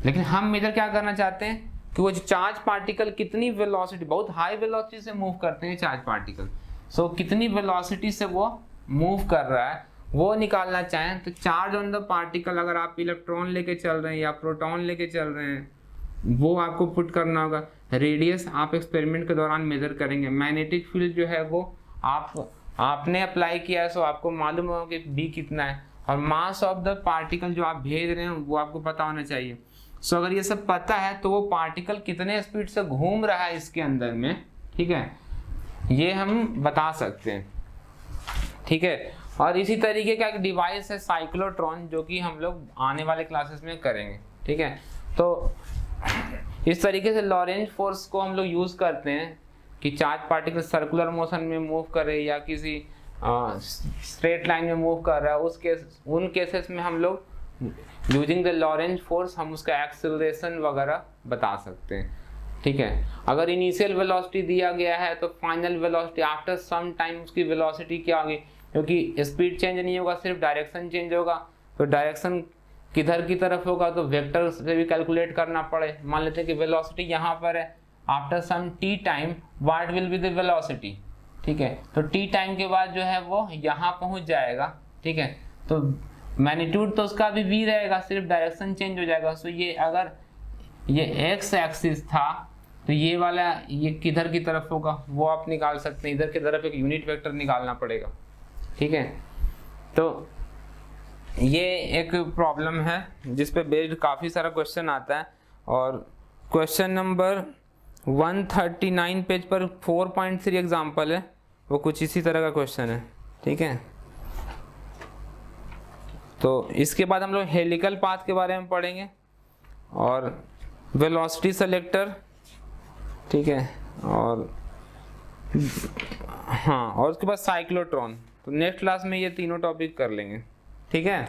[SPEAKER 1] लेकिन हम मेजर क्या करना चाहते हैं कि वो जो चार्ज पार्टिकल कितनी वेलोसिटी, बहुत हाई वेलोसिटी से मूव करते हैं चार्ज पार्टिकल, सो कितनी वेलोसिटी से वो मूव कर रहा है वो निकालना चाहें तो चार्ज ऑन द पार्टिकल, अगर आप इलेक्ट्रॉन लेके चल रहे हैं या प्रोटॉन लेके चल रहे हैं, वो आपको पुट करना होगा। रेडियस आप एक्सपेरिमेंट के दौरान मेजर करेंगे। मैग्नेटिक फील्ड जो है वो आपने अप्लाई किया है सो आपको मालूम होगा कि बी कितना है, और मास ऑफ द पार्टिकल जो आप भेज रहे हैं वो आपको पता होना चाहिए। सो अगर ये सब पता है तो वो पार्टिकल कितने स्पीड से घूम रहा है इसके अंदर में, ठीक है, ये हम बता सकते हैं, ठीक है। और इसी तरीके का एक डिवाइस है साइक्लोट्रॉन, जो कि हम लोग आने वाले क्लासेस में करेंगे, ठीक है। तो इस तरीके से लॉरेंज फोर्स को हम लोग यूज करते हैं कि चार्ज पार्टिकल सर्कुलर मोशन में मूव करे या किसी स्ट्रेट लाइन में मूव कर रहा है, उन केसेस में हम लोग यूजिंग द लॉरेंज फोर्स हम उसका एक्सेलरेशन वगैरह बता सकते हैं, ठीक है। अगर इनिशियल वेलोसिटी दिया गया है तो final velocity after some time उसकी वेलोसिटी क्या होगी, क्योंकि स्पीड चेंज नहीं होगा, सिर्फ डायरेक्शन चेंज होगा। तो डायरेक्शन किधर की तरफ होगा तो वेक्टर से भी कैलकुलेट करना पड़े। मान लेते हैं कि वेलोसिटी यहाँ पर है, after some T time what will be the velocity, ठीक है। तो टी टाइम के बाद जो है वो यहाँ पहुँच जाएगा, ठीक है। तो मैग्नीट्यूड तो उसका भी v रहेगा, सिर्फ डायरेक्शन चेंज हो जाएगा। सो ये अगर ये एक्स एक्सिस था तो ये वाला ये किधर की तरफ होगा वो आप निकाल सकते हैं, इधर की तरफ एक यूनिट वेक्टर निकालना पड़ेगा, ठीक है। तो ये एक प्रॉब्लम है जिस पे बेस्ड काफ़ी सारा क्वेश्चन आता है, और क्वेश्चन नंबर 139 पेज पर 4.3 एग्जाम्पल है, वो कुछ इसी तरह का क्वेश्चन है, ठीक है। तो इसके बाद हम लोग हेलिकल पाथ के बारे में पढ़ेंगे और वेलोसिटी सेलेक्टर, ठीक है, और हाँ, और उसके बाद साइक्लोट्रॉन। तो नेक्स्ट क्लास में ये तीनों टॉपिक कर लेंगे, ठीक है।